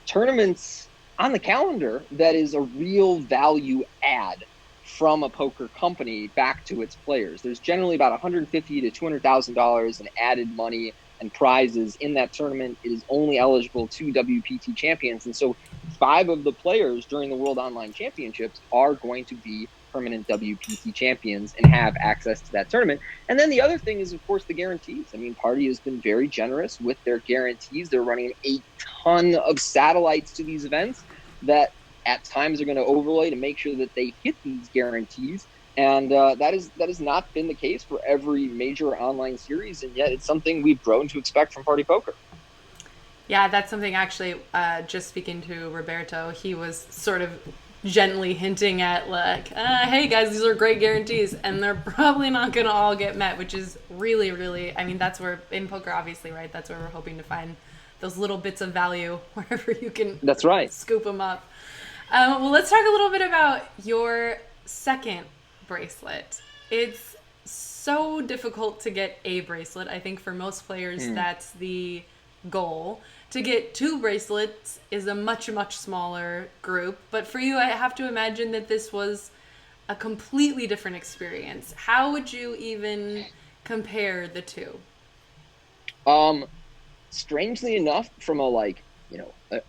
tournaments on the calendar that is a real value add from a poker company back to its players. There's generally about $150,000 to $200,000 in added money and prizes in that tournament. It is only eligible to WPT champions, and so 5 of the players during the World Online Championships are going to be permanent WPT champions and have access to that tournament. And then the other thing is, of course, the guarantees. I mean, Party has been very generous with their guarantees. They're running a ton of satellites to these events that at times are going to overlay to make sure that they hit these guarantees. And that has not been the case for every major online series, and yet it's something we've grown to expect from Party Poker. Yeah, that's something actually, just speaking to Roberto, he was sort of gently hinting at hey guys, these are great guarantees, and they're probably not going to all get met, which is really, really, I mean, that's where, in poker, obviously, right, that's where we're hoping to find those little bits of value wherever you can that's right. Scoop them up. Well, let's talk a little bit about your second bracelet. It's so difficult to get a bracelet. I think for most players, that's the goal. to get 2 bracelets is a much, much smaller group. But for you, I have to imagine that this was a completely different experience. How would you even compare the two? Strangely enough, from a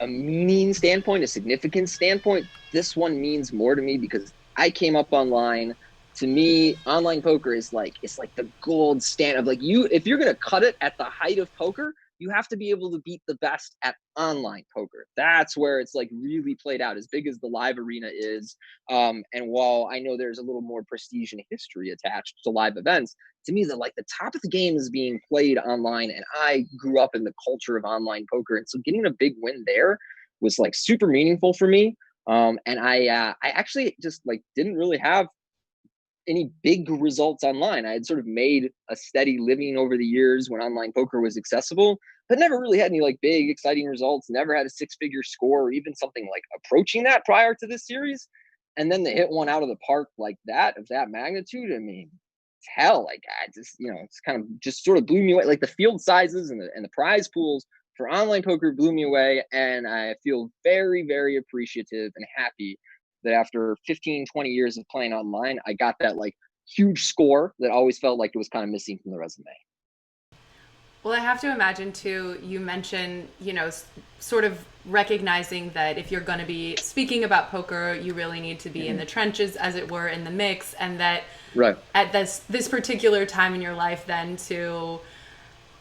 meaning standpoint, a significant standpoint, this one means more to me because I came up online. To me, online poker is it's like the gold standard of if you're gonna cut it at the height of poker, you have to be able to beat the best at online poker. That's where it's really played out, as big as the live arena is. And while I know there's a little more prestige and history attached to live events, to me, the top of the game is being played online, and I grew up in the culture of online poker, and so getting a big win there was super meaningful for me. And I actually just didn't really have any big results online. I had sort of made a steady living over the years when online poker was accessible, but never really had any big exciting results. Never had a 6-figure score or even something approaching that prior to this series. And then to hit one out of the park like that, of that magnitude, I mean, hell, I just, it's kind of just sort of blew me away. The field sizes and the prize pools for online poker blew me away. And I feel very, very appreciative and happy that after 15, 20 years of playing online, I got that huge score that always felt like it was kind of missing from the resume. Well, I have to imagine too, you mentioned, sort of recognizing that if you're going to be speaking about poker, you really need to be in the trenches, as it were, in the mix, and that right at this particular time in your life, then to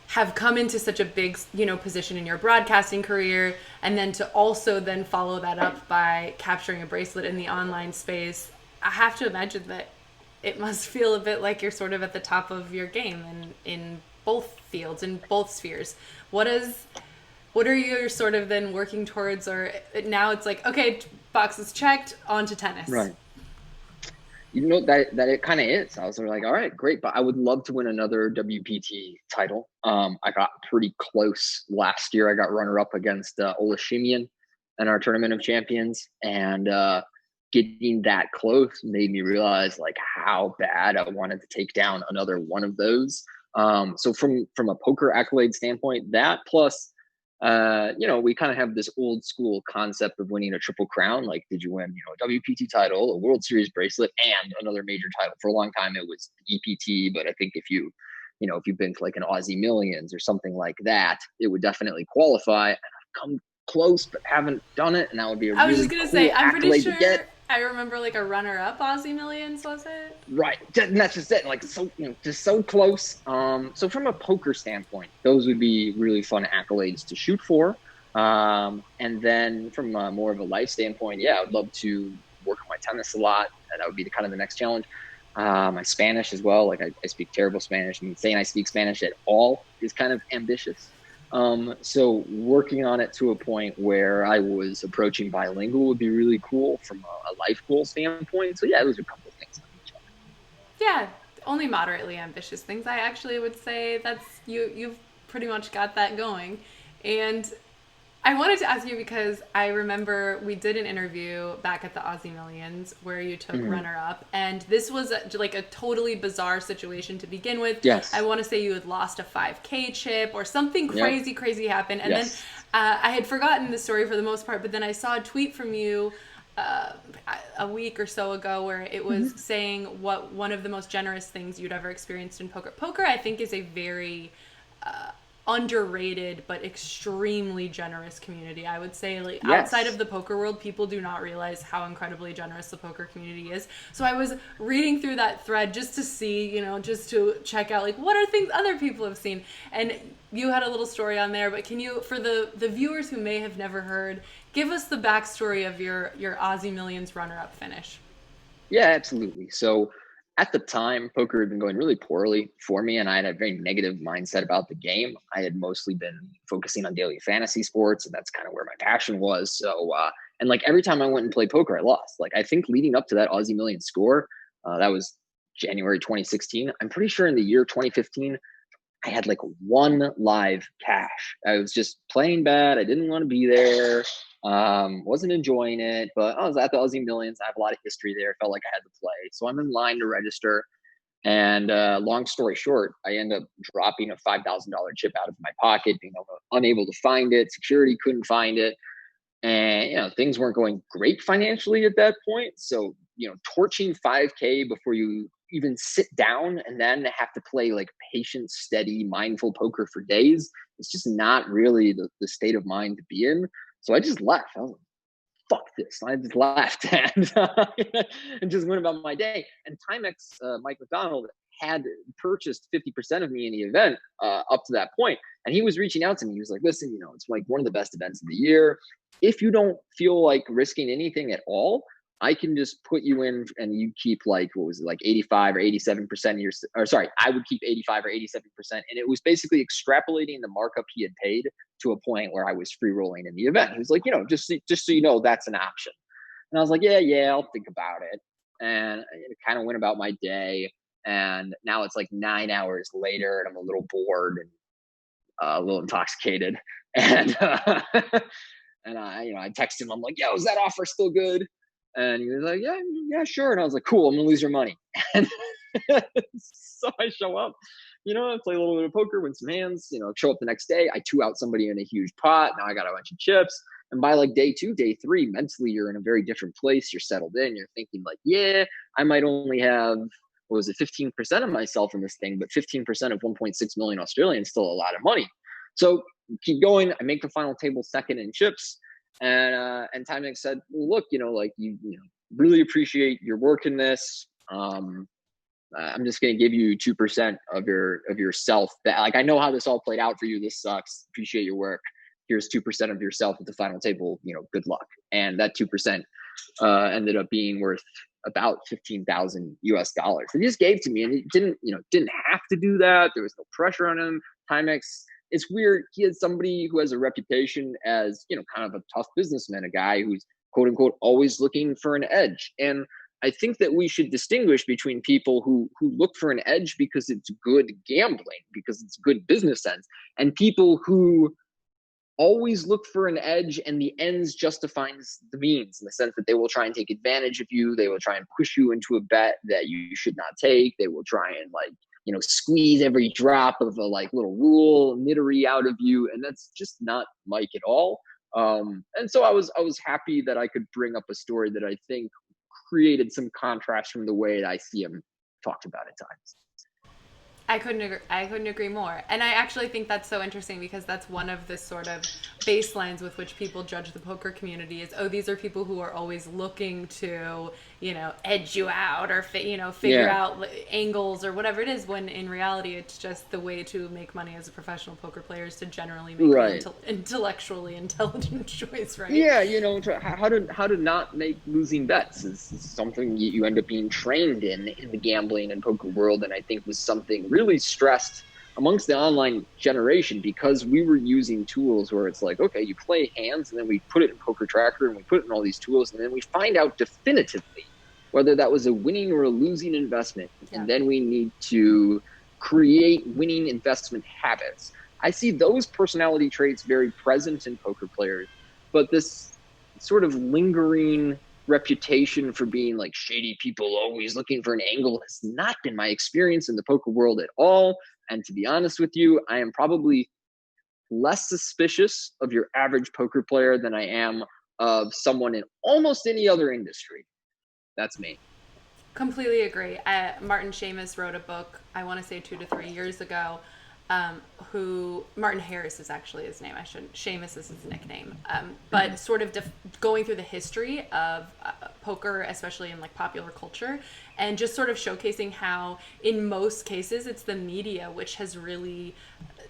have come into such a big, position in your broadcasting career, and then to also then follow that up by capturing a bracelet in the online space, I have to imagine that it must feel a bit like you're sort of at the top of your game in both fields, in both spheres. What are you sort of then working towards, or now it's okay, boxes checked, on to tennis? Right. That it kind of is. I was sort of all right, great, but I would love to win another WPT title. I got pretty close last year. I got runner-up against Ola Shimian in our Tournament of Champions, and getting that close made me realize how bad I wanted to take down another one of those. So from a poker accolade standpoint, that plus we kind of have this old school concept of winning a triple crown. Did you win, a WPT title, a World Series bracelet, and another major title? For a long time, it was EPT, but I think if you've been to an Aussie Millions or something like that, it would definitely qualify. And I've come close, but haven't done it, and that would be I was just gonna say, I'm pretty sure I remember a runner-up Aussie Millions, was it? Right, and that's just it. Just so close. So from a poker standpoint, those would be really fun accolades to shoot for. And then from more of a life standpoint, I would love to work on my tennis a lot. That would be kind of the next challenge. My Spanish as well. I speak terrible Spanish. I mean, saying I speak Spanish at all is kind of ambitious. So working on it to a point where I was approaching bilingual would be really cool from a life goal standpoint. So those are a couple of things. Yeah, only moderately ambitious things. I actually would say that's you've pretty much got that going. And I wanted to ask you because I remember we did an interview back at the Aussie Millions where you took runner-up, and this was a totally bizarre situation to begin with. Yes. I want to say you had lost a 5K chip or something crazy happened, and then I had forgotten the story for the most part, but then I saw a tweet from you a week or so ago where it was saying what one of the most generous things you'd ever experienced in poker. Poker, I think, is a very underrated but extremely generous community. I would say outside of the poker world, people do not realize how incredibly generous the poker community is. So I was reading through that thread just to see, just to check out what are things other people have seen. And you had a little story on there, but can you, for the viewers who may have never heard, give us the backstory of your Aussie Millions runner-up finish? Yeah, absolutely. So at the time, poker had been going really poorly for me, and I had a very negative mindset about the game. I had mostly been focusing on daily fantasy sports, and that's kind of where my passion was. So, and every time I went and played poker, I lost. I think leading up to that Aussie Million score, that was January 2016. I'm pretty sure in the year 2015, I had one live cash. I was just playing bad. I didn't want to be there. Wasn't enjoying it, but I was at the Aussie Millions. I have a lot of history there. Felt like I had to play. So I'm in line to register. And long story short, I end up dropping a $5,000 chip out of my pocket, being unable to find it. Security couldn't find it. And, things weren't going great financially at that point. So, torching 5K before you even sit down and then have to play like patient, steady, mindful poker for days, it's just not really the state of mind to be in. So I just left. I was like, fuck this. I just left and just went about my day. And Timex, Mike McDonald, had purchased 50% of me in the event up to that point. And he was reaching out to me. He was like, listen, it's like one of the best events of the year. If you don't feel like risking anything at all, I can just put you in and you keep like, what was it, like 85 or 87% of your, or sorry, I would keep 85 or 87%. And it was basically extrapolating the markup he had paid to a point where I was free rolling in the event. He was like, just so you know, that's an option. And I was like, yeah, I'll think about it. And it kind of went about my day. And now it's like 9 hours later and I'm a little bored and a little intoxicated. And, and I texted him, I'm like, yo, is that offer still good? And he was like, yeah, sure. And I was like, cool, I'm going to lose your money. And so I show up, I play a little bit of poker, win some hands, show up the next day. I 2 out somebody in a huge pot. Now I got a bunch of chips. And by like day 2, day 3, mentally, you're in a very different place. You're settled in. You're thinking like, yeah, I might only have, 15% of myself in this thing, but 15% of 1.6 million Australian is still a lot of money. So keep going. I make the final table second in chips. And Timex said, well, look, you really appreciate your work in this. I'm just going to give you 2% of yourself. Like, I know how this all played out for you. This sucks. Appreciate your work. Here's 2% of yourself at the final table. Good luck. And that 2% ended up being worth about $15,000 US. He just gave to me, and he didn't have to do that. There was no pressure on him. Timex, it's weird. He is somebody who has a reputation as, kind of a tough businessman, a guy who's quote unquote always looking for an edge. And I think that we should distinguish between people who look for an edge because it's good gambling, because it's good business sense, and people who always look for an edge and the ends justifies the means, in the sense that they will try and take advantage of you. They will try and push you into a bet that you should not take. They will try and squeeze every drop of a little rule nittery out of you. And that's just not Mike at all. And so I was happy that I could bring up a story that I think created some contrast from the way that I see him talked about at times. I couldn't agree more. And I actually think that's so interesting, because that's one of the sort of baselines with which people judge the poker community is, these are people who are always looking to, edge you out or, figure out angles or whatever it is, when in reality, it's just the way to make money as a professional poker player is to generally make an intellectually intelligent choice, right? Yeah, how to not make losing bets is something you end up being trained in the gambling and poker world, and I think was something really stressed amongst the online generation, because we were using tools where it's like, okay, you play hands and then we put it in Poker Tracker and we put it in all these tools, and then we find out definitively whether that was a winning or a losing investment. Yeah. And then we need to create winning investment habits. I see those personality traits very present in poker players, but this sort of lingering reputation for being like shady people always looking for an angle has not been my experience in the poker world at all. And to be honest with you, I am probably less suspicious of your average poker player than I am of someone in almost any other industry. That's me. Completely agree. Martin Seamus wrote a book, I want to say 2 to 3 years ago, Martin Harris is actually his name. Seamus is his nickname. But sort of going through the history of poker, especially in popular culture, and just sort of showcasing how in most cases it's the media which has really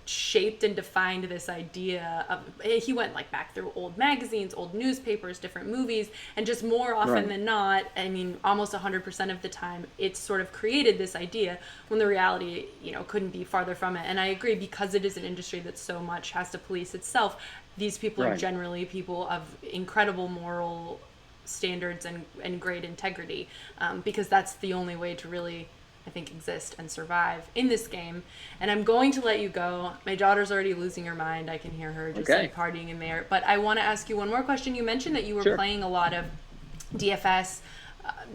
shaped and defined this idea of, he went back through old magazines, old newspapers, different movies, and just more often than not, I mean, almost 100% of the time, it's sort of created this idea when the reality, couldn't be farther from it. And I agree, because it is an industry that so much has to police itself, these people are generally people of incredible moral standards and great integrity, because that's the only way to really, I think, exist and survive in this game. And I'm going to let you go. My daughter's already losing her mind. I can hear her just partying in there. But I want to ask you one more question. You mentioned that you were playing a lot of DFS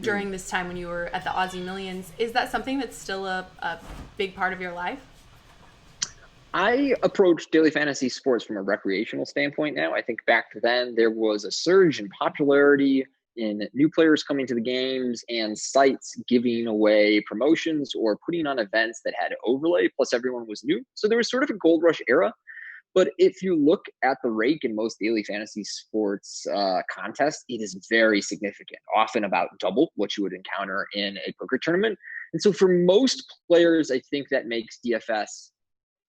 during this time when you were at the Aussie Millions. Is that something that's still a big part of your life? I approach daily fantasy sports from a recreational standpoint now. I think back then there was a surge in popularity in new players coming to the games and sites giving away promotions or putting on events that had overlay, plus everyone was new. So there was sort of a gold rush era. But if you look at the rake in most daily fantasy sports contests, it is very significant, often about double what you would encounter in a poker tournament. And so for most players, I think that makes DFS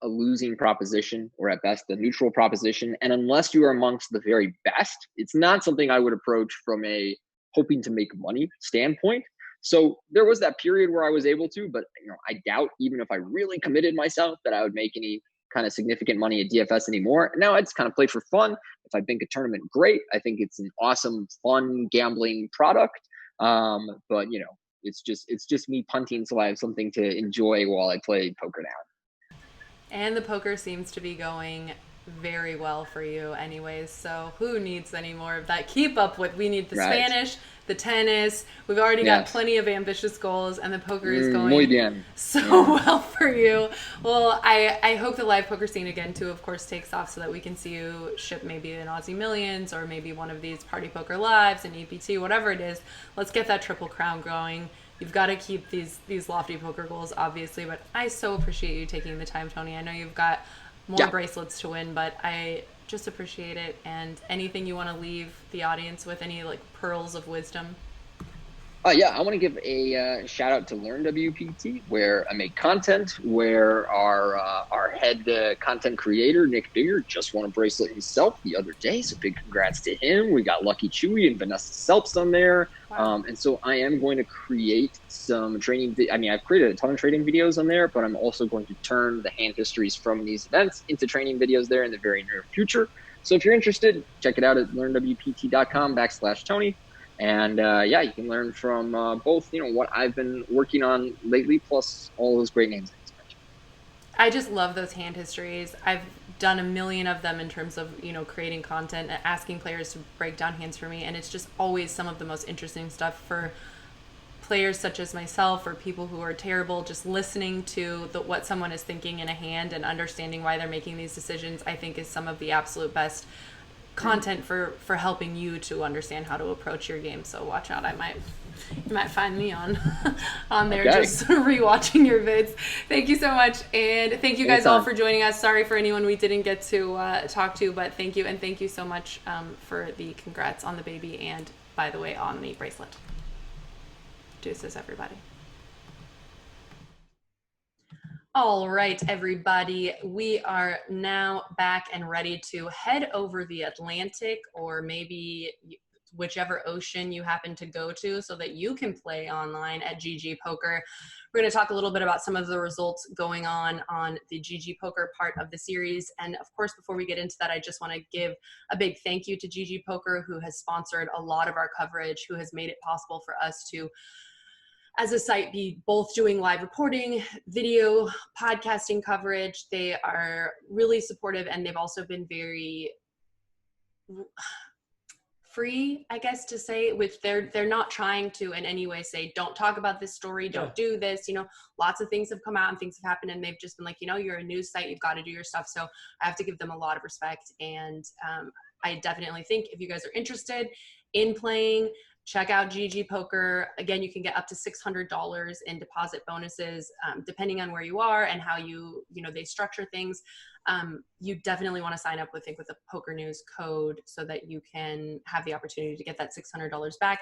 a losing proposition, or at best a neutral proposition. And unless you are amongst the very best, it's not something I would approach from a hoping to make money standpoint. So there was that period where I was able to, but I doubt even if I really committed myself that I would make any kind of significant money at DFS anymore. Now I just kind of play for fun. If I bank a tournament, great. I think it's an awesome, fun gambling product. But it's just me punting, so I have something to enjoy while I play poker now. And the poker seems to be going very well for you anyways, so who needs any more of that? Keep up with, we need the Spanish, the tennis, we've already got plenty of ambitious goals, and the poker is going well for you. Well, I hope the live poker scene again too, of course, takes off so that we can see you ship maybe an Aussie Millions or maybe one of these Party Poker Lives, an EPT, whatever it is. Let's get that Triple Crown going. You've got to keep these lofty poker goals, obviously, but I so appreciate you taking the time, Tony. I know you've got more bracelets to win, but I just appreciate it. And anything you want to leave the audience with, any pearls of wisdom? I want to give a shout out to LearnWPT, where I make content, where our head content creator, Nick Bigger, just won a bracelet himself the other day. So big congrats to him. We got Lucky Chewy and Vanessa Selps on there. Wow. And so I am going to create some training. I've created a ton of trading videos on there, but I'm also going to turn the hand histories from these events into training videos there in the very near future. So if you're interested, check it out at learnwpt.com/Tony. And you can learn from both, what I've been working on lately, plus all those great names. I just love those hand histories. I've done a million of them in terms of, creating content and asking players to break down hands for me. And it's just always some of the most interesting stuff for players such as myself or people who are terrible. Just listening to what someone is thinking in a hand and understanding why they're making these decisions, I think is some of the absolute best content for helping you to understand how to approach your game. So watch out, you might find me on there just rewatching your vids. Thank you so much, and thank you guys all for joining us. Sorry for anyone we didn't get to talk to, but thank you, and thank you so much for the congrats on the baby, and by the way, on the bracelet. Deuces, everybody. All right, everybody, we are now back and ready to head over the Atlantic, or maybe whichever ocean you happen to go to, so that you can play online at GGpoker. We're going to talk a little bit about some of the results going on the GGpoker part of the series. And of course, before we get into that, I just want to give a big thank you to GGpoker, who has sponsored a lot of our coverage, who has made it possible for us to, as a site, be both doing live reporting, video, podcasting coverage. They are really supportive, and they've also been very free, I guess, to say, which they're not trying to in any way say, don't talk about this story, don't do this. Lots of things have come out and things have happened, and they've just been like, you're a news site, you've got to do your stuff. So I have to give them a lot of respect. And I definitely think if you guys are interested in playing, check out GGpoker. Again, you can get up to $600 in deposit bonuses, depending on where you are and how they structure things. You definitely want to sign up with the PokerNews code so that you can have the opportunity to get that $600 back.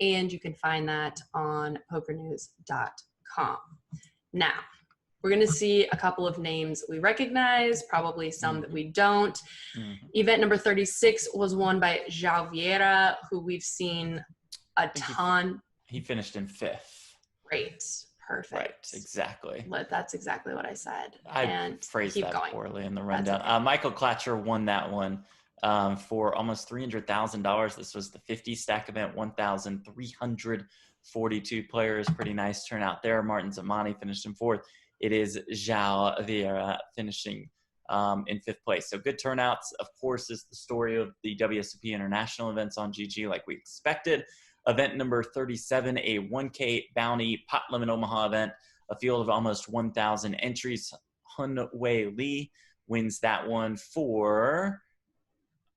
And you can find that on PokerNews.com. Now, we're going to see a couple of names we recognize, probably some that we don't. Event number 36 was won by João Vieira, who we've seen a ton. He finished in 5th. Great. Perfect. Right, exactly. That's exactly what I said. I phrased that poorly in the rundown. Michael Klatcher won that one for almost $300,000. This was the 50 stack event, 1,342 players. Pretty nice turnout there. Martin Zamani finished in 4th. It is João Vieira finishing in 5th place. So good turnouts. Of course, is the story of the WSOP international events on GG, like we expected. Event number 37, a 1K bounty pot limit Omaha event, a field of almost 1,000 entries. Hun Wei Lee wins that one for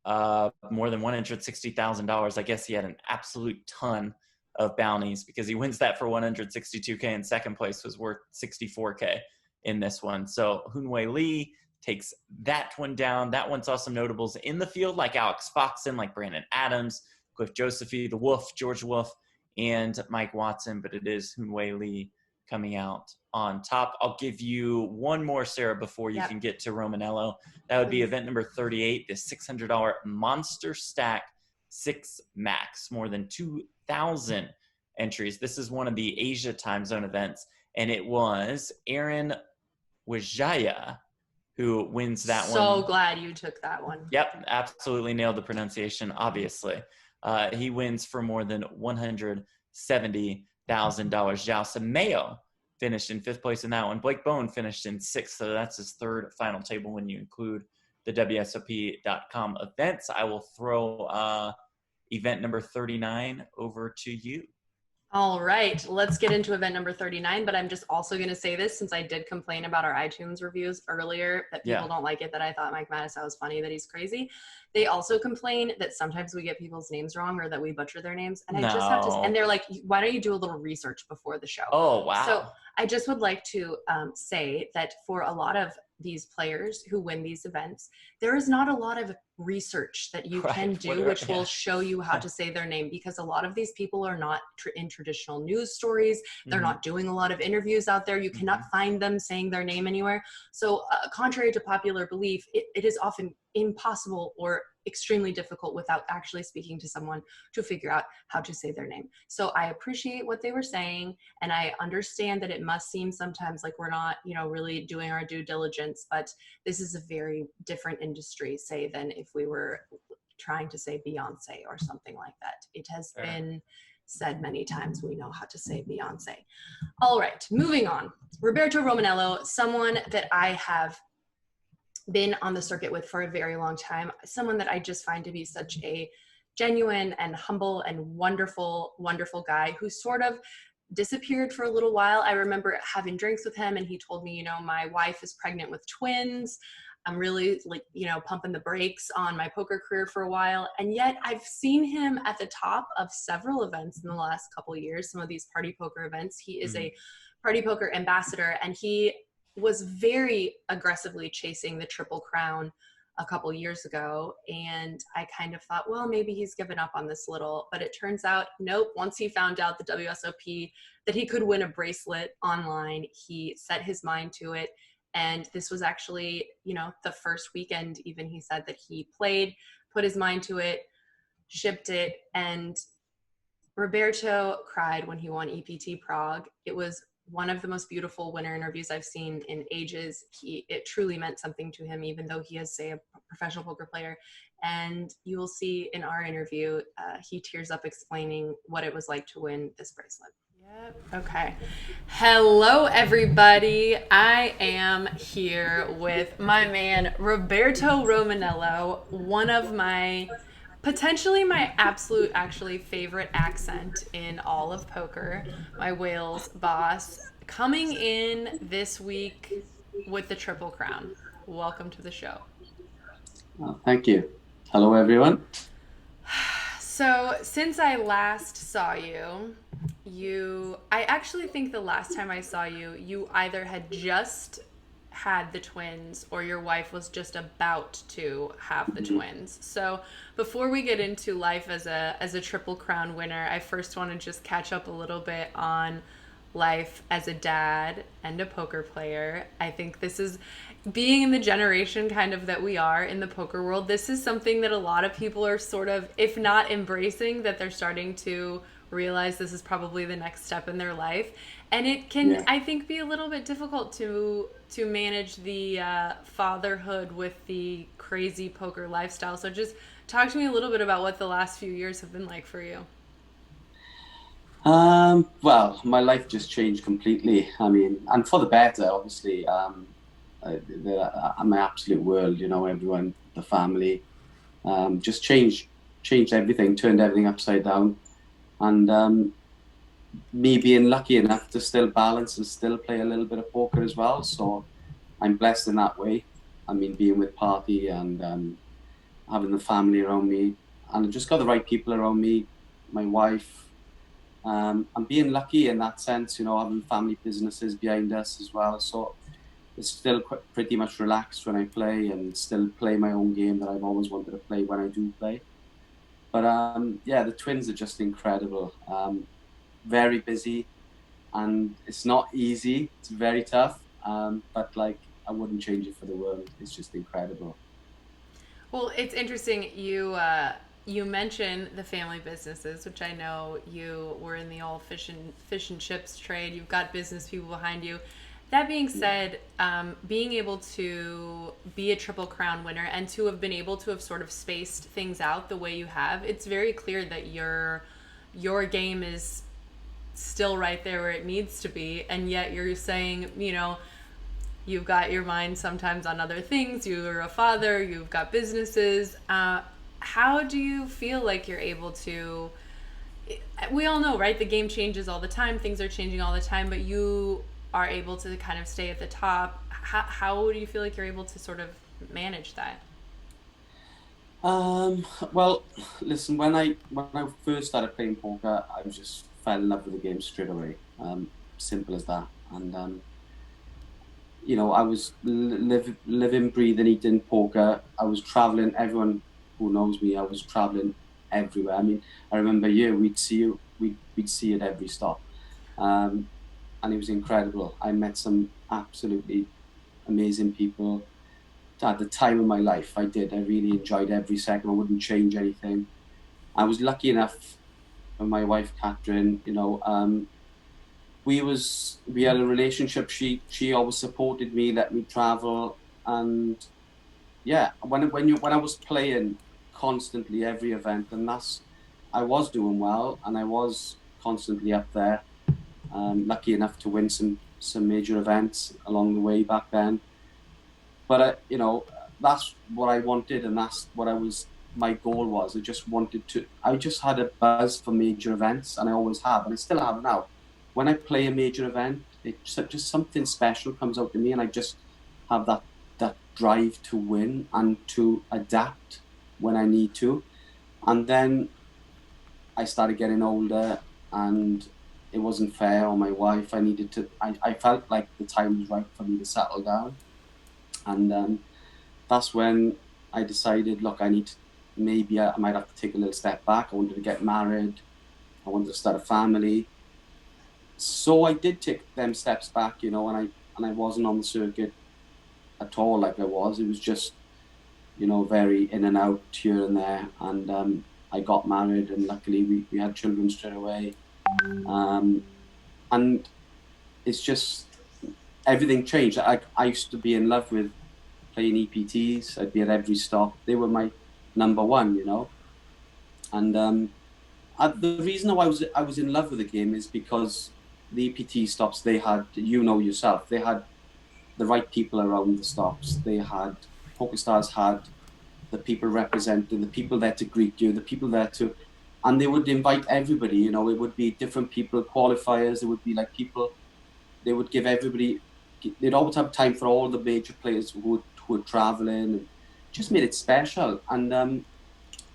more than $160,000. I guess he had an absolute ton of bounties because he wins that for $162K, and second place was worth $64K in this one. So Hun Wei Lee takes that one down. That one saw some notables in the field like Alex Foxen, like Brandon Adams, Cliff Josephy, the Wolf, George Wolf, and Mike Watson, but it is Hun Wei Lee coming out on top. I'll give you one more, Sarah, before you can get to Romanello. That would be event number 38, the $600 Monster Stack 6 Max, more than 2,000 entries. This is one of the Asia time zone events, and it was Aaron Wijaya who wins that one. So glad you took that one. Yep, absolutely nailed the pronunciation, obviously. He wins for more than $170,000. Jao Samayo finished in 5th place in that one. Blake Bone finished in 6th, so that's his 3rd final table when you include the WSOP.com events. I will throw event number 39 over to you. All right, let's get into event number 39, but I'm just also going to say this since I did complain about our iTunes reviews earlier that people don't like it, that I thought Mike Mattisau was funny, that he's crazy. They also complain that sometimes we get people's names wrong or that we butcher their names. And I just have to, and they're like, why don't you do a little research before the show? Oh, wow. So I just would like to say that for a lot of these players who win these events, there is not a lot of research that you can do which will show you how to say their name, because a lot of these people are not in traditional news stories. They're not doing a lot of interviews out there. You cannot find them saying their name anywhere. So contrary to popular belief, it is often impossible or extremely difficult without actually speaking to someone to figure out how to say their name. So I appreciate what they were saying, and I understand that it must seem sometimes like we're not, really doing our due diligence, but this is a very different industry, say, than if we were trying to say Beyonce or something like that. It has been said many times, we know how to say Beyonce. All right, moving on. Roberto Romanello, someone that I have been on the circuit with for a very long time, someone that I just find to be such a genuine and humble and wonderful, wonderful guy who sort of disappeared for a little while. I remember having drinks with him and he told me, my wife is pregnant with twins. I'm really pumping the brakes on my poker career for a while. And yet I've seen him at the top of several events in the last couple of years, some of these party poker events. He is a party poker ambassador, and he was very aggressively chasing the Triple Crown a couple years ago. And I kind of thought, well, maybe he's given up on this little, but it turns out, nope. Once he found out the WSOP, that he could win a bracelet online, he set his mind to it. And this was actually, the first weekend, even he said that he played, put his mind to it, shipped it. And Roberto cried when he won EPT Prague. It was one of the most beautiful winner interviews I've seen in ages. It truly meant something to him, even though he is, say, a professional poker player. And you will see in our interview, he tears up explaining what it was like to win this bracelet. Yep. Okay. Hello, everybody. I am here with my man, Roberto Romanello, one of potentially my absolute favorite accent in all of poker, my Wales boss, coming in this week with the Triple Crown. Welcome to the show. Well, thank you. Hello, everyone. So since I last saw you, I actually think the last time I saw you, you either had just had the twins or your wife was just about to have the twins. So before we get into life as a Triple Crown winner, I first want to just catch up a little bit on life as a dad and a poker player. I think this is, being in the generation kind of that we are in the poker world, this is something that a lot of people are sort of, if not embracing, that they're starting to realize this is probably the next step in their life. And it can, I think, be a little bit difficult to manage the fatherhood with the crazy poker lifestyle. So just talk to me a little bit about what the last few years have been like for you. Well, my life just changed completely. I mean, and for the better, obviously. My absolute world, everyone, the family, just changed everything, turned everything upside down. And me being lucky enough to still balance and still play a little bit of poker as well. So I'm blessed in that way. I mean, being with party and having the family around me, and I've just got the right people around me, my wife. I'm being lucky in that sense, you know, having family businesses behind us as well. So it's still pretty much relaxed when I play, and still play my own game that I've always wanted to play when I do play. But yeah, the twins are just incredible. Very busy, and it's not easy. It's very tough. But like, I wouldn't change it for the world. It's just incredible. Well, it's interesting. You mentioned the family businesses, which I know you were in the old fish and chips trade. You've got business people behind you. That being said, being able to be a Triple Crown winner and to have been able to have sort of spaced things out the way you have, it's very clear that your game is still right there where it needs to be, and yet you're saying, you know, you've got your mind sometimes on other things. You're a father, you've got businesses. How do you feel like you're able to, we all know, right? The game changes all the time. Things are changing all the time, but you are able to kind of stay at the top. How do you feel like you're able to sort of manage that? Well, listen, when I first started playing poker, I just fell in love with the game straight away. Simple as that. And you know, I was living, breathing, eating poker. I was traveling. Everyone who knows me, I was traveling everywhere. I mean, I remember we'd see you at every stop, and it was incredible. I met some absolutely amazing people. At the time of my life, I really enjoyed every second. I wouldn't change anything. I was lucky enough with my wife, Catherine, you know, we had a relationship. She always supported me, let me travel. And yeah, when I was playing constantly every event, and I was doing well, and I was constantly up there. Lucky enough to win some major events along the way back then. But you know, that's what I wanted, and that's what my goal was. I just had a buzz for major events, and I always have, and I still have now. When I play a major event, it just something special comes out to me, and I just have that drive to win and to adapt when I need to. And then I started getting older, and it wasn't fair on my wife. I felt like the time was right for me to settle down. And that's when I decided, look, I might have to take a little step back. I wanted to get married. I wanted to start a family. So I did take them steps back, you know, and I wasn't on the circuit at all like I was. It was just, you know, very in and out here and there. And I got married, and luckily we had children straight away. And it's just, everything changed. I used to be in love with playing EPTs. I'd be at every stop. They were my number one, you know. And the reason I was in love with the game is because the EPT stops, they had, you know yourself, they had the right people around the stops. PokerStars had the people representing, the people there to greet you, the people there to, and they would invite everybody, you know. It would be different people, qualifiers. It would be like people, they would give everybody, they'd always have time for all the major players who were traveling, and just made it special. And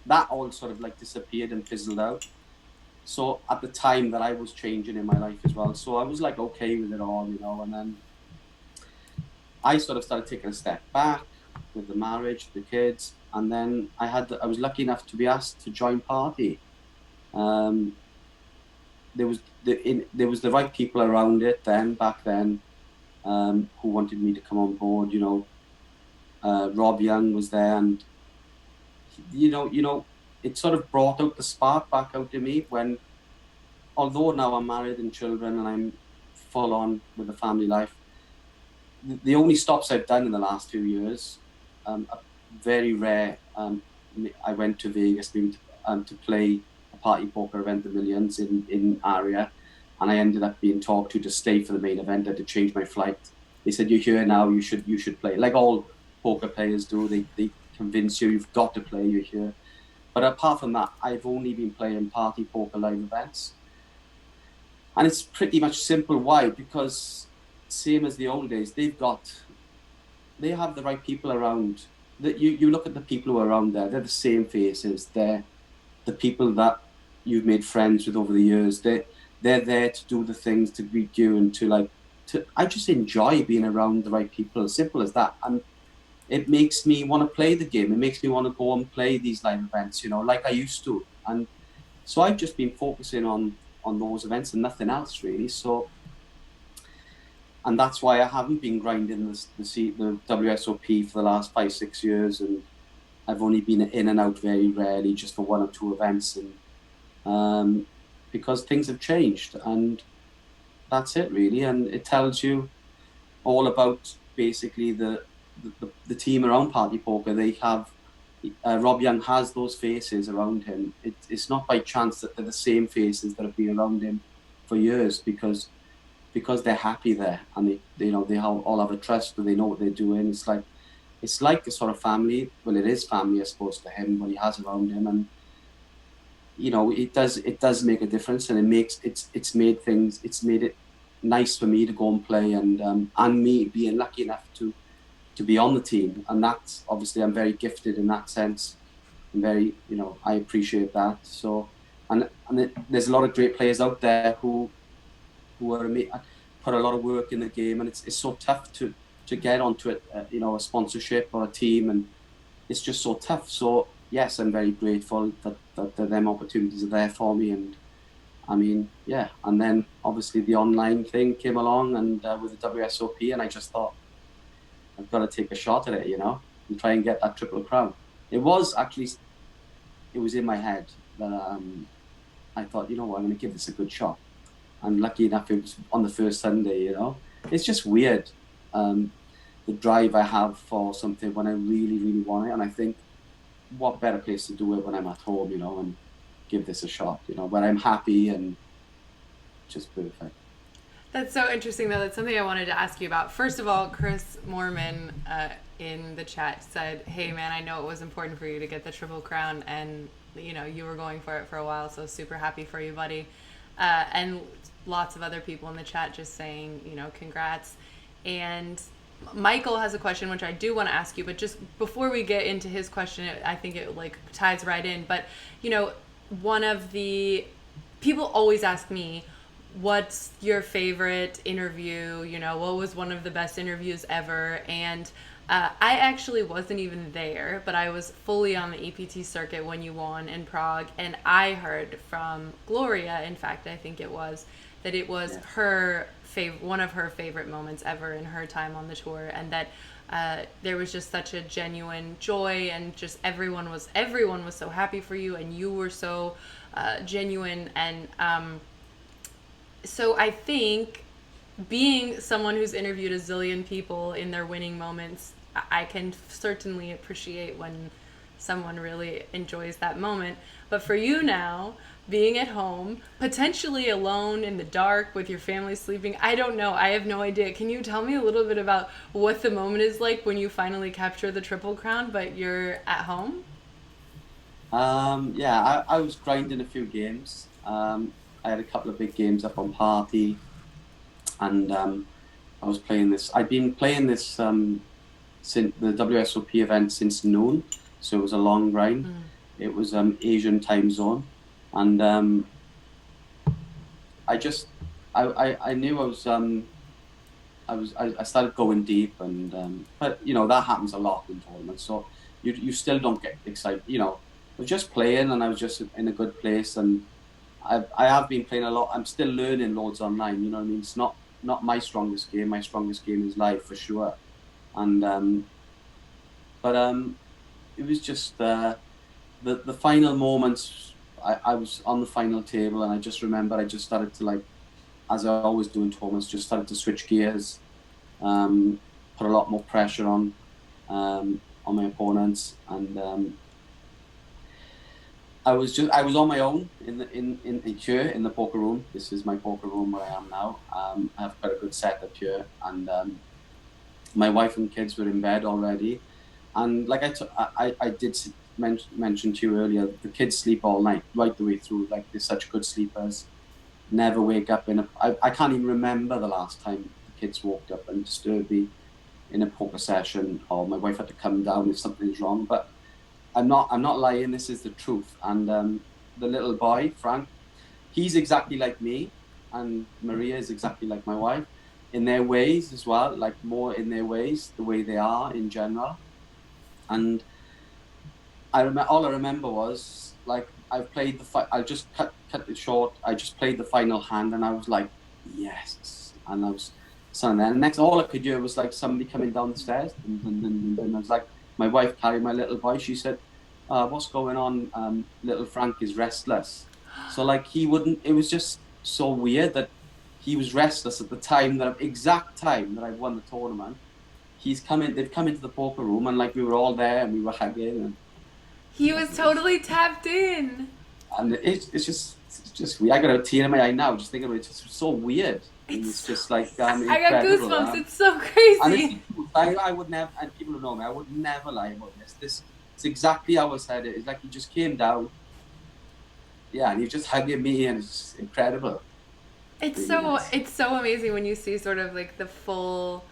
that all sort of like disappeared and fizzled out. So at the time that I was changing in my life as well, so I was like okay with it all, you know. And then I sort of started taking a step back with the marriage, the kids, and then I was lucky enough to be asked to join party. There was the right people around it back then, who wanted me to come on board, you know. Rob Young was there, and you know, it sort of brought out the spark back out to me when, although now I'm married and children and I'm full on with the family life, the only stops I've done in the last few years, very rare. I went to Vegas to play a party poker event, the Millions in Aria, and I ended up being talked to stay for the main event. I had to change my flight. They said, "You're here now. You should play." Like all poker players do, they convince you've got to play. You're here. But apart from that, I've only been playing party poker live events. And it's pretty much simple. Why? Because same as the old days, they have the right people around. That you look at the people who are around there, they're the same faces. They're the people that you've made friends with over the years. They're there to do the things, to greet you, and I just enjoy being around the right people. Simple as that. And it makes me want to play the game. It makes me want to go and play these live events, like I used to. And so I've just been focusing on those events and nothing else really. So, and that's why I haven't been grinding the WSOP for the last 5-6 years, and I've only been in and out very rarely, just for 1 or 2 events, and because things have changed, and that's it really. And it tells you all about basically the team around Party Poker. They have Rob Young has those faces around him. It's not by chance that they're the same faces that have been around him for years, because they're happy there, and they all have a trust, and they know what they're doing. It's like a sort of family. Well, it is family, I suppose, to him when he has around him, and it does make a difference, and it's made it nice for me to go and play, and me being lucky enough to be on the team. And that's obviously, I'm very gifted in that sense. I'm very, I appreciate that. So, and there's a lot of great players out there who are put a lot of work in the game, and it's so tough to get onto it, a sponsorship or a team, and it's just so tough. So yes, I'm very grateful that them opportunities are there for me. And I mean, yeah. And then obviously the online thing came along, and with the WSOP, and I just thought, I've got to take a shot at it, and try and get that Triple Crown. It was in my head that I thought, I'm going to give this a good shot. And lucky enough, it was on the first Sunday, It's just weird, the drive I have for something when I really, really want it. And I think, what better place to do it when I'm at home, and give this a shot, when I'm happy and just perfect. That's so interesting, though. That's something I wanted to ask you about. First of all, Chris Mormon in the chat said, hey, man, I know it was important for you to get the Triple Crown, and, you were going for it for a while, so super happy for you, buddy. And lots of other people in the chat just saying, congrats. And Michael has a question, which I do want to ask you, but just before we get into his question, I think it ties right in. But, one of the people always ask me, what's your favorite interview? What was one of the best interviews ever? And I actually wasn't even there, but I was fully on the EPT circuit when you won in Prague, and I heard from Gloria, in fact, I think it was, that it was one of her favorite moments ever in her time on the tour, and that there was just such a genuine joy, and just everyone was so happy for you, and you were so genuine. And so I think, being someone who's interviewed a zillion people in their winning moments, I can certainly appreciate when someone really enjoys that moment. But for you now, being at home, potentially alone in the dark with your family sleeping, I don't know. I have no idea. Can you tell me a little bit about what the moment is like when you finally capture the Triple Crown, but you're at home? Yeah, I was grinding a few games. I had a couple of big games up on Party, and I was playing this. I'd been playing this since the WSOP event since noon, so it was a long grind. It was Asian time zone, and I knew I started going deep, and but that happens a lot in tournaments, so you still don't get excited. I was just playing, and I was just in a good place, and I have been playing a lot. I'm still learning loads online. You know what I mean? It's not my strongest game. My strongest game is live for sure. And but it was just the final moments. I was on the final table, and I just remember I just started to, as I always do in tournaments, just started to switch gears, put a lot more pressure on my opponents, and I was on my own here in the poker room. This is my poker room where I am now. I have quite a good setup here, and my wife and kids were in bed already. And I did mentioned to you earlier, the kids sleep all night, right the way through. Like, they're such good sleepers. Never wake up I can't even remember the last time the kids woke up and disturbed me in a poker session, or my wife had to come down if something's wrong. But I'm not lying. This is the truth. And the little boy, Frank, he's exactly like me, and Maria is exactly like my wife in their ways as well, like more in their ways, the way they are in general. And all I remember was, like, I've played I just cut it short. I just played the final hand, and I was like, yes. And I was sitting there. And next, all I could hear was like somebody coming down the stairs. And I was like, my wife carried my little boy. She said, "What's going on? Little Frank is restless." So like it was just so weird that he was restless at the exact time that I won the tournament. They've come into the poker room, and like we were all there and we were hugging, and he was totally tapped in. And it's just weird. I got a tear in my eye now just thinking about it. It's just so weird. It's just like I got goosebumps. It's so crazy. And I would never, and people who know me, I would never lie about this. It's exactly how I said it. It's like he just came down. Yeah, and he was just hugging me, and it's incredible. It's really nice. It's so amazing when you see sort of like the full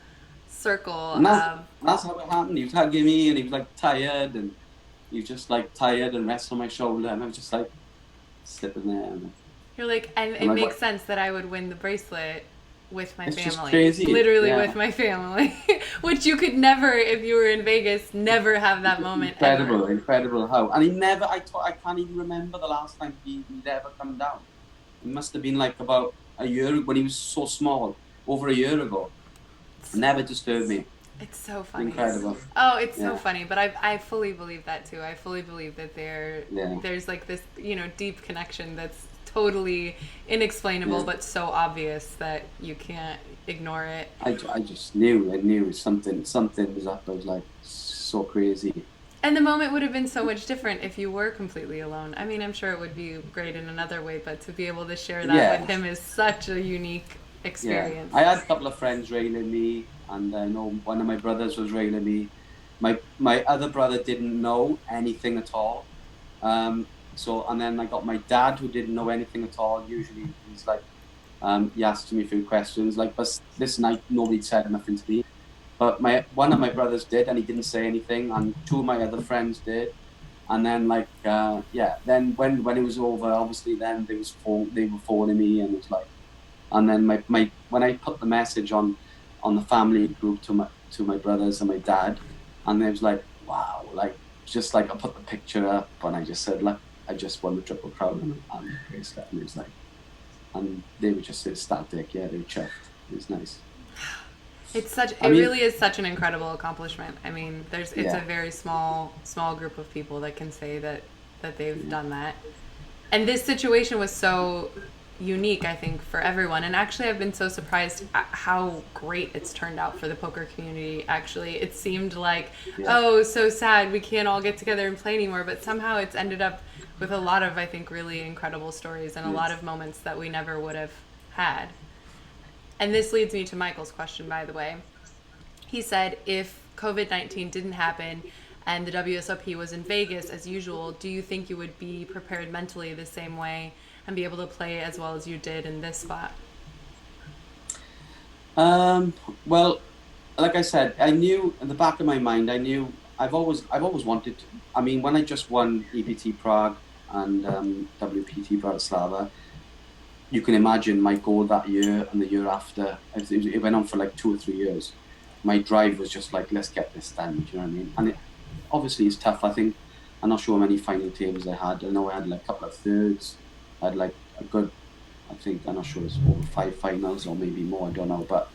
circle. That's how it happened. He was hugging me, and he was like tired, and he was just like tired and resting on my shoulder, and I was just like slipping there. You're like, and it makes sense that I would win the bracelet with my family. Just crazy. Literally with my family, which you could never, if you were in Vegas, never have that moment. Incredible how. And he never, I can't even remember the last time he'd ever come down. It must have been like about a year, when he was so small, over a year ago. Never disturbed me. It's so funny. Incredible. Oh, it's so funny. But I fully believe that too. I fully believe that there's like this, deep connection that's totally inexplainable, but so obvious that you can't ignore it. I just knew something was up. I was like, so crazy. And the moment would have been so much different if you were completely alone. I mean, I'm sure it would be great in another way, but to be able to share that with him is such a unique experience. Yeah. I had a couple of friends railing me, and I know one of my brothers was railing me. My other brother didn't know anything at all. And then I got my dad, who didn't know anything at all. Usually he's like, he asked me a few questions, like, but this night nobody said nothing to me. But one of my brothers did, and he didn't say anything, and two of my other friends did. And then then when it was over, obviously then they were phoning me, and it was like, and then when I put the message on the family group to my brothers and my dad, and it was like, wow, like, just like I put the picture up, and I just said, look, I just won the Triple Crown and the bracelet, and it was like, and they were just ecstatic. Yeah, they were chuffed. It was nice. It really is such an incredible accomplishment. I mean, it's a very small group of people that can say that they've done that. And this situation was so unique, I think, for everyone. And actually, I've been so surprised at how great it's turned out for the poker community. Actually, it seemed like, oh, so sad, we can't all get together and play anymore. But somehow it's ended up with a lot of, I think, really incredible stories and a lot of moments that we never would have had. And this leads me to Michael's question, by the way. He said, if COVID-19 didn't happen and the WSOP was in Vegas as usual, do you think you would be prepared mentally the same way and be able to play as well as you did in this spot? Well, like I said, I knew in the back of my mind, I've always wanted to. I mean, when I just won EPT Prague and WPT Bratislava, you can imagine my goal that year and the year after. It went on for like 2 or 3 years. My drive was just like, let's get this done. Do you know what I mean? And obviously it's tough. I think, I'm not sure how many final tables I had. I know I had like a couple of thirds. I had like a good, I'm not sure it's over 5 finals or maybe more. I don't know. But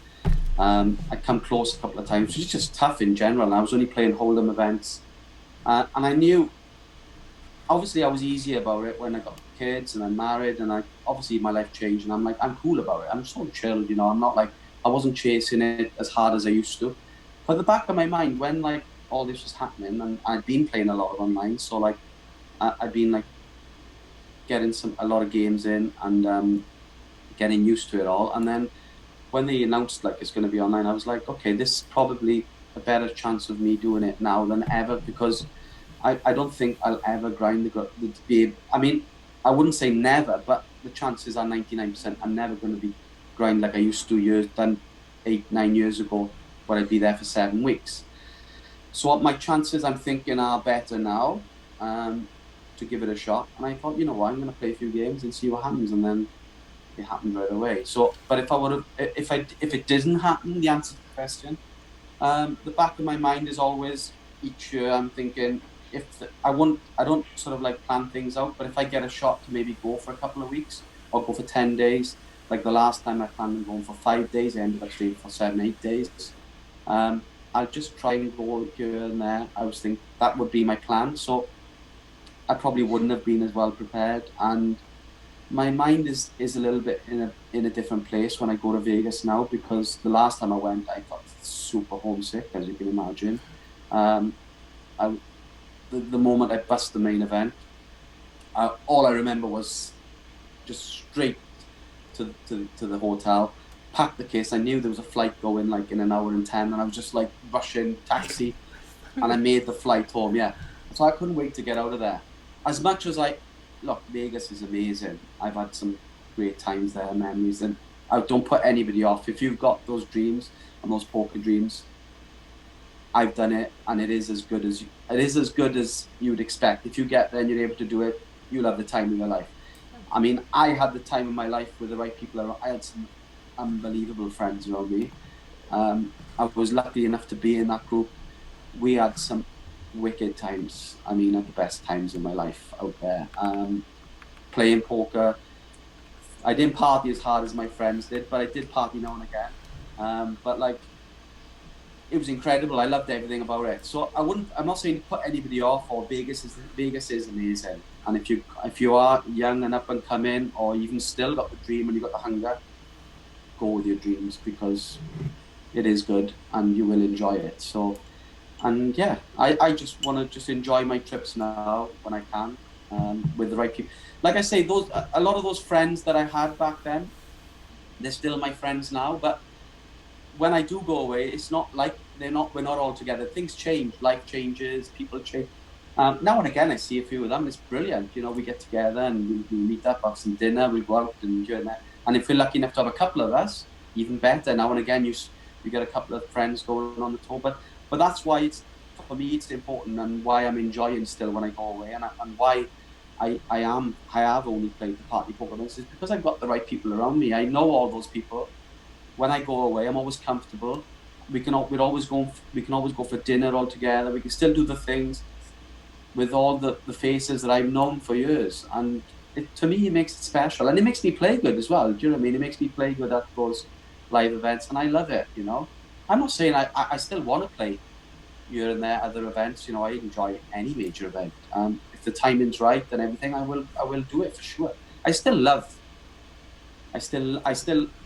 I come close a couple of times. It's just tough in general. I was only playing Hold'em events. And I knew, obviously I was easy about it when I got kids and I'm married, and obviously my life changed, and I'm like, I'm cool about it. I'm so chilled, I'm not like, I wasn't chasing it as hard as I used to. But at the back of my mind, when like all this was happening, and I'd been playing a lot of online, so like I'd been like getting a lot of games in and getting used to it all. And then when they announced like it's going to be online, I was like, okay, this is probably a better chance of me doing it now than ever, because I don't think I'll ever grind the game. I mean, I wouldn't say never, but the chances are 99% I'm never going to be grind like I used to done 8-9 years ago, where I'd be there for 7 weeks. So what my chances, I'm thinking, are better now, to give it a shot. And I thought, you know what, I'm going to play a few games and see what happens, and then it happened right away. So, but if it didn't happen, the answer to the question, the back of my mind is always, each year I'm thinking, I don't sort of like plan things out, but if I get a shot to maybe go for a couple of weeks or go for 10 days, like the last time I planned on going for 5 days, I ended up staying for 7-8 days. I'll just try and go here and there. I was thinking that would be my plan. So I probably wouldn't have been as well prepared, and my mind is a little bit in a different place when I go to Vegas now, because the last time I went, I felt super homesick, as you can imagine. The moment I bust the main event, all I remember was just straight to the hotel, packed the case. I knew there was a flight going like in an hour and 10, and I was just like rushing taxi, and I made the flight home. Yeah, so I couldn't wait to get out of there. As much as look, Vegas is amazing. I've had some great times there, memories, and I don't put anybody off. If you've got those dreams and those poker dreams, I've done it, and it is as good as you would expect. If you get there and you're able to do it, you'll have the time of your life. I mean, I had the time of my life with the right people around. I had some unbelievable friends around me. I was lucky enough to be in that group. We had some wicked times. I mean, at the best times in my life out there. Playing poker. I didn't party as hard as my friends did, but I did party now and again. But like, it was incredible. I loved everything about it. So I'm not saying to put anybody off, or Vegas is amazing. And if you are young and up and coming, or even still got the dream and you got the hunger, go with your dreams, because it is good and you will enjoy it. So, and yeah, I just want to enjoy my trips now when I can, with the right people. Like I say, a lot of those friends that I had back then, they're still my friends now, but when I do go away, it's not like we're not all together. Things change, life changes, people change. Now and again, I see a few of them. It's brilliant. You know, we get together and we meet up, have some dinner, we go out and do that. And if we're lucky enough to have a couple of us, even better. Now and again, you get a couple of friends going on the tour. But that's why for me it's important, and why I'm enjoying still when I go away, and why I have only played the party poker is because I've got the right people around me. I know all those people. When I go away, I'm always comfortable. We can always go for dinner all together. We can still do the things with all the faces that I've known for years. And to me, it makes it special. And it makes me play good as well. Do you know what I mean? It makes me play good at those live events. And I love it, you know. I'm not saying I still want to play here and there, other events. You know, I enjoy any major event. If the timing's right and everything, I will do it for sure. I still,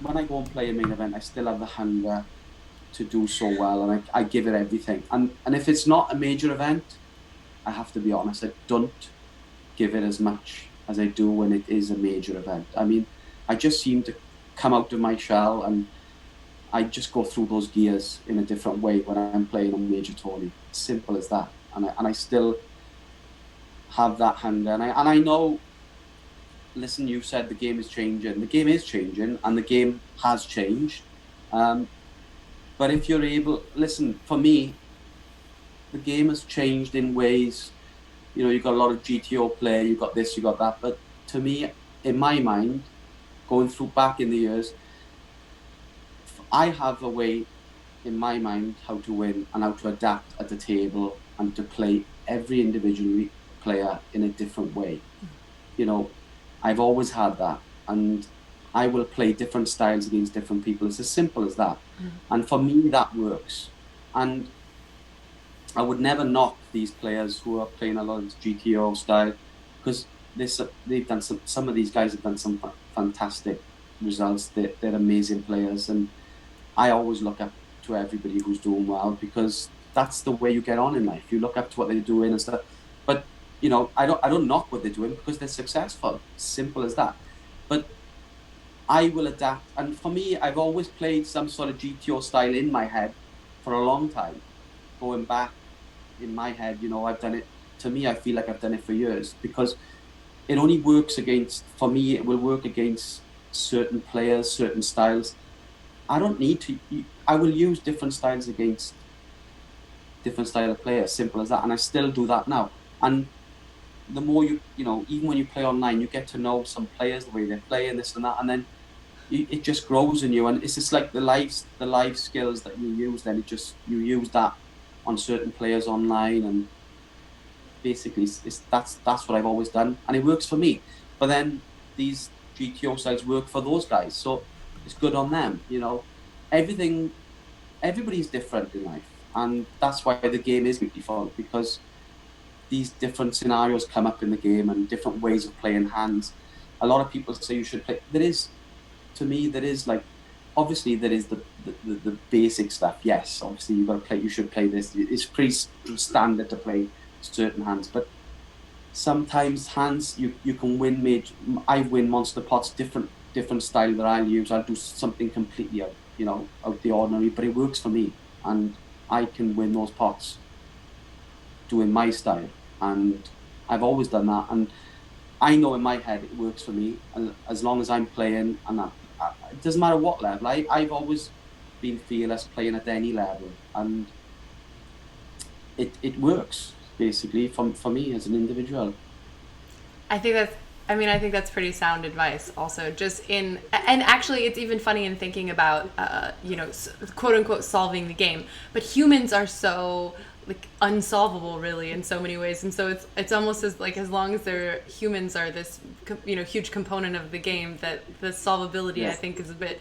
when I go and play a main event, I still have the hunger to do so well, and I give it everything. And if it's not a major event, I have to be honest, I don't give it as much as I do when it is a major event. I mean, I just seem to come out of my shell, and I just go through those gears in a different way when I'm playing a major tourney. Simple as that. And I still have that hunger, and I know. Listen, you said the game is changing. The game is changing, and the game has changed. But if you're able, listen, for me, the game has changed in ways. You know, you've got a lot of GTO play, you've got this, you got that. But to me, in my mind, going through back in the years, I have a way in my mind how to win and how to adapt at the table and to play every individual player in a different way. You know, I've always had that, and I will play different styles against different people. It's as simple as that. And for me, that works. And I would never knock these players who are playing a lot of GTO style, because they've done some of these guys have done some fantastic results. They're amazing players, and I always look up to everybody who's doing well, because that's the way you get on in life. You look up to what they're doing and stuff. But you know, I don't knock what they're doing, because they're successful. Simple as that. But I will adapt. And for me, I've always played some sort of GTO style in my head for a long time. Going back in my head, you know, I've done it to me, I feel like I've done it for years, because it only works against, for me, it will work against certain players, certain styles. I don't need to, I will use different styles against different style of players, simple as that. And I still do that now. And the more you know, even when you play online, you get to know some players, the way they play and this and that. And then it just grows in you. And it's just like the live skills that you use, then you use that on certain players online. And basically that's what I've always done, and it works for me. But then these GTO styles work for those guys, so it's good on them. You know, everybody's different in life, and that's why the game is beautiful, because these different scenarios come up in the game and different ways of playing hands. A lot of people say you should play. To me, there is like, obviously there is the basic stuff. Yes, obviously you should play this. It's pretty standard to play certain hands, but sometimes hands you can win I win monster pots different style that I'll use. I'll do something completely out the ordinary, but it works for me, and I can win those pots doing my style. And I've always done that, and I know in my head it works for me, and as long as I'm playing, and it doesn't matter what level. I've always been fearless playing at any level, and it works basically for me as an individual. I think that's pretty sound advice also, and actually it's even funny in thinking about, quote unquote solving the game, but humans are so like unsolvable really in so many ways. And so it's almost as long as humans are this, huge component of the game, that the solvability, I think, is a bit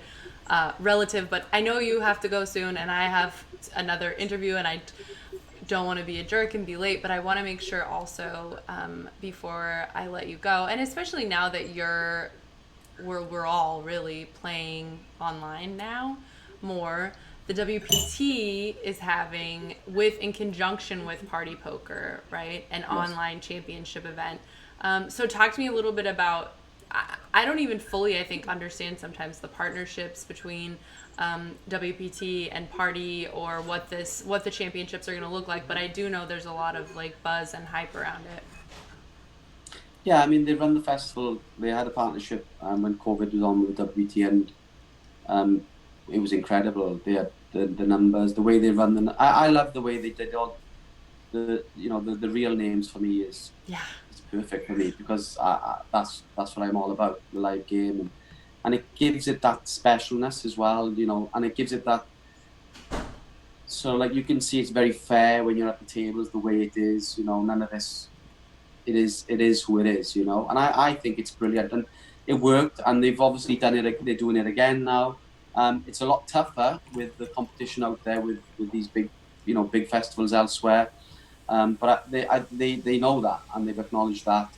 relative. But I know you have to go soon, and I have another interview, and I don't want to be a jerk and be late, but I want to make sure also, before I let you go, and especially now that we're all really playing online now more, the WPT is having, in conjunction with Party Poker, right, an online championship event. So talk to me a little bit about, I don't even fully, I think, understand sometimes the partnerships between WPT and Party, or what the championships are going to look like, but I do know there's a lot of like buzz and hype around it. Yeah, I mean, they run the festival. They had a partnership when COVID was on with WPT, and it was incredible. They had the numbers, the way they run them. I love the way they did all the real names. For me it's perfect for me, because that's what I'm all about, the live game, and it gives it that specialness as well, and it gives it that, so like you can see it's very fair when you're at the tables, the way it is, none of this, it is who it is, and I think it's brilliant, and it worked, and they've obviously done it, they're doing it again now. It's a lot tougher with the competition out there with these big festivals elsewhere, but they know that, and they've acknowledged that.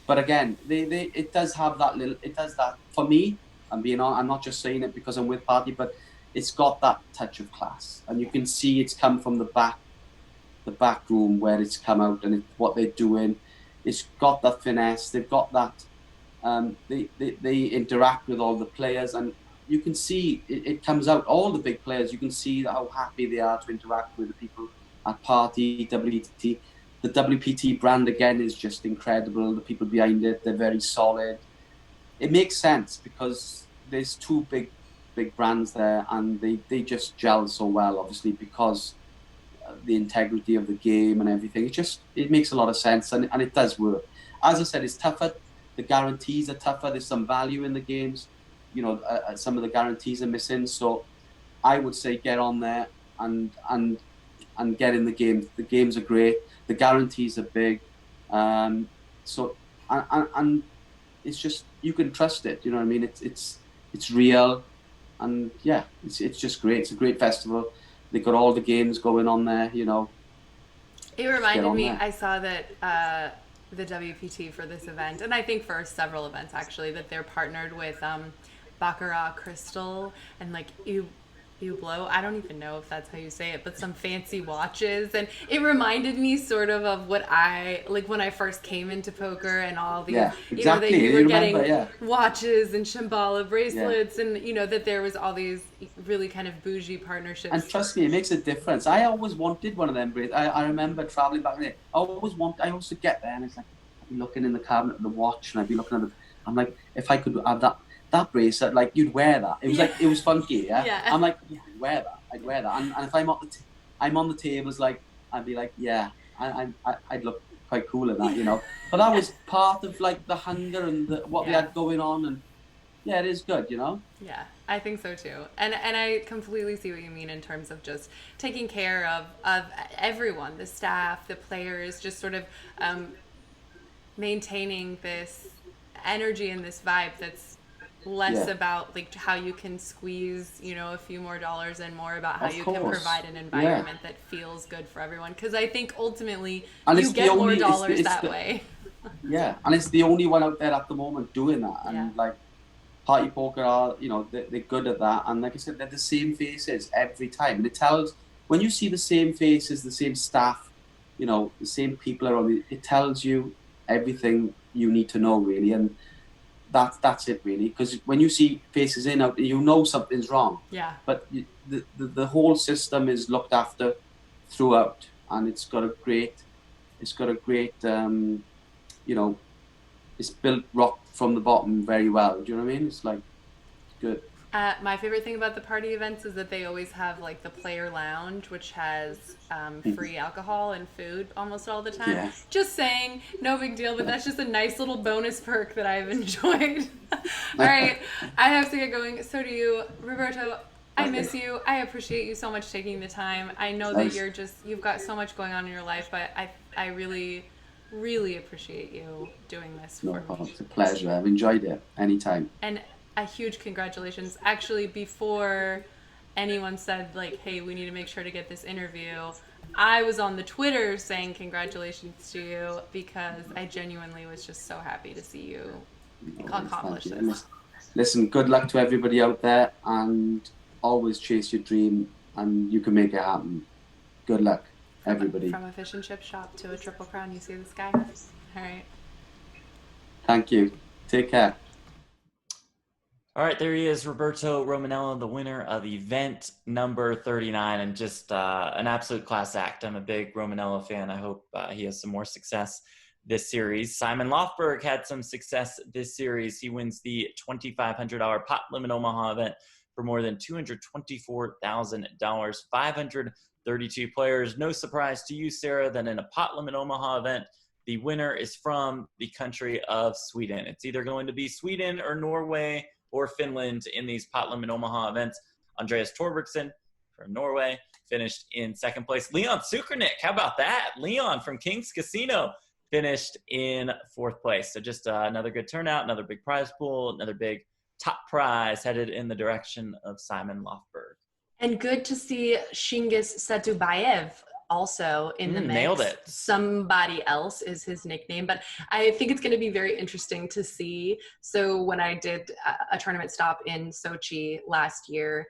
But again, it does have that for me. I'm not just saying it because I'm with Party, but it's got that touch of class, and you can see it's come from the back room where it's come out, and what they're doing. It's got that finesse. They've got that. They interact with all the players, and you can see it comes out. All the big players, you can see how happy they are to interact with the people at Party, WPT. The WPT brand again is just incredible. The people behind it, they're very solid. It makes sense because there's two big brands there, and they just gel so well, obviously, because the integrity of the game and everything. It makes a lot of sense, and it does work. As I said, it's tougher. The guarantees are tougher. There's some value in the games. Some of the guarantees are missing. So I would say get on there and get in the game. The games are great. The guarantees are big. So and it's just, you can trust it. You know what I mean? It's real, and yeah, it's just great. It's a great festival. They've got all the games going on there. It reminded me. I saw that the WPT for this event, and I think for several events actually, that they're partnered with Baccarat Crystal, and like Hublot. I don't even know if that's how you say it, but some fancy watches. And it reminded me sort of what I, like when I first came into poker and all these, Yeah, you know, that exactly. you were Remember, getting yeah. watches and Shambhala bracelets and, you know, that there was all these really kind of bougie partnerships. And trust me, it makes a difference. I always wanted one of them bracelets. I remember traveling back there. I used to get there and it's like, I'd be looking in the cabinet of the watch and I'd be looking at I'm like, if I could have that bracelet, like you'd wear that. It was like, it was funky, yeah? Yeah. I'm like, yeah, I'd wear that. And if I'm on the tables, like, I'd be like, yeah, I'd look quite cool in that, you know? But that was part of like the hunger and what we had going on, and yeah, it is good, you know? Yeah, I think so too. And I completely see what you mean in terms of just taking care of everyone, the staff, the players, just sort of maintaining this energy and this vibe that's less about like how you can squeeze, you know, a few more dollars and more about how you can provide an environment that feels good for everyone. Because I think ultimately you get more dollars that way. Yeah, and it's the only one out there at the moment doing that. And like Party Poker are, you know, they're good at that. And like I said, they're the same faces every time. And it tells, when you see the same faces, the same staff, you know, the same people around, it tells you everything you need to know, really. And that's it, really. Because when you see faces in out, you know something's wrong. Yeah. But the whole system is looked after throughout, and it's got a great, you know, it's built rock from the bottom very well. Do you know what I mean? It's like good. My favorite thing about the party events is that they always have like the player lounge, which has free alcohol and food almost all the time. Yeah. Just saying, no big deal, but that's just a nice little bonus perk that I've enjoyed. All right, I have to get going. So do you, Roberto. I miss you. I appreciate you so much taking the time. I know that you've got so much going on in your life, but I really, really appreciate you doing this for me. It's a pleasure. I've enjoyed it anytime. And a huge congratulations. Actually, before anyone said like, hey, we need to make sure to get this interview, I was on the Twitter saying congratulations to you because I genuinely was just so happy to see you accomplish this. Listen, good luck to everybody out there, and always chase your dream, and you can make it happen. Good luck, everybody. From a fish and chip shop to a Triple Crown, you see this guy? All right. Thank you. Take care. All right, there he is, Roberto Romanello, the winner of event number 39, and just an absolute class act. I'm a big Romanello fan. I hope he has some more success this series. Simon Lofberg had some success this series. He wins the $2,500 Pot Limit Omaha event for more than $224,000, 532 players. No surprise to you, Sarah, that in a Pot Limit Omaha event, the winner is from the country of Sweden. It's either going to be Sweden or Norway or Finland in these Pot Limit Omaha events. Andreas Torbergsen from Norway finished in second place. Leon Sukernick, how about that? Leon from King's Casino finished in fourth place. So just another good turnout, another big prize pool, another big top prize headed in the direction of Simon Lofberg. And good to see Shingis Satubayev also in the mix. Nailed it. Somebody else is his nickname, but I think it's going to be very interesting to see. So when I did a tournament stop in Sochi last year,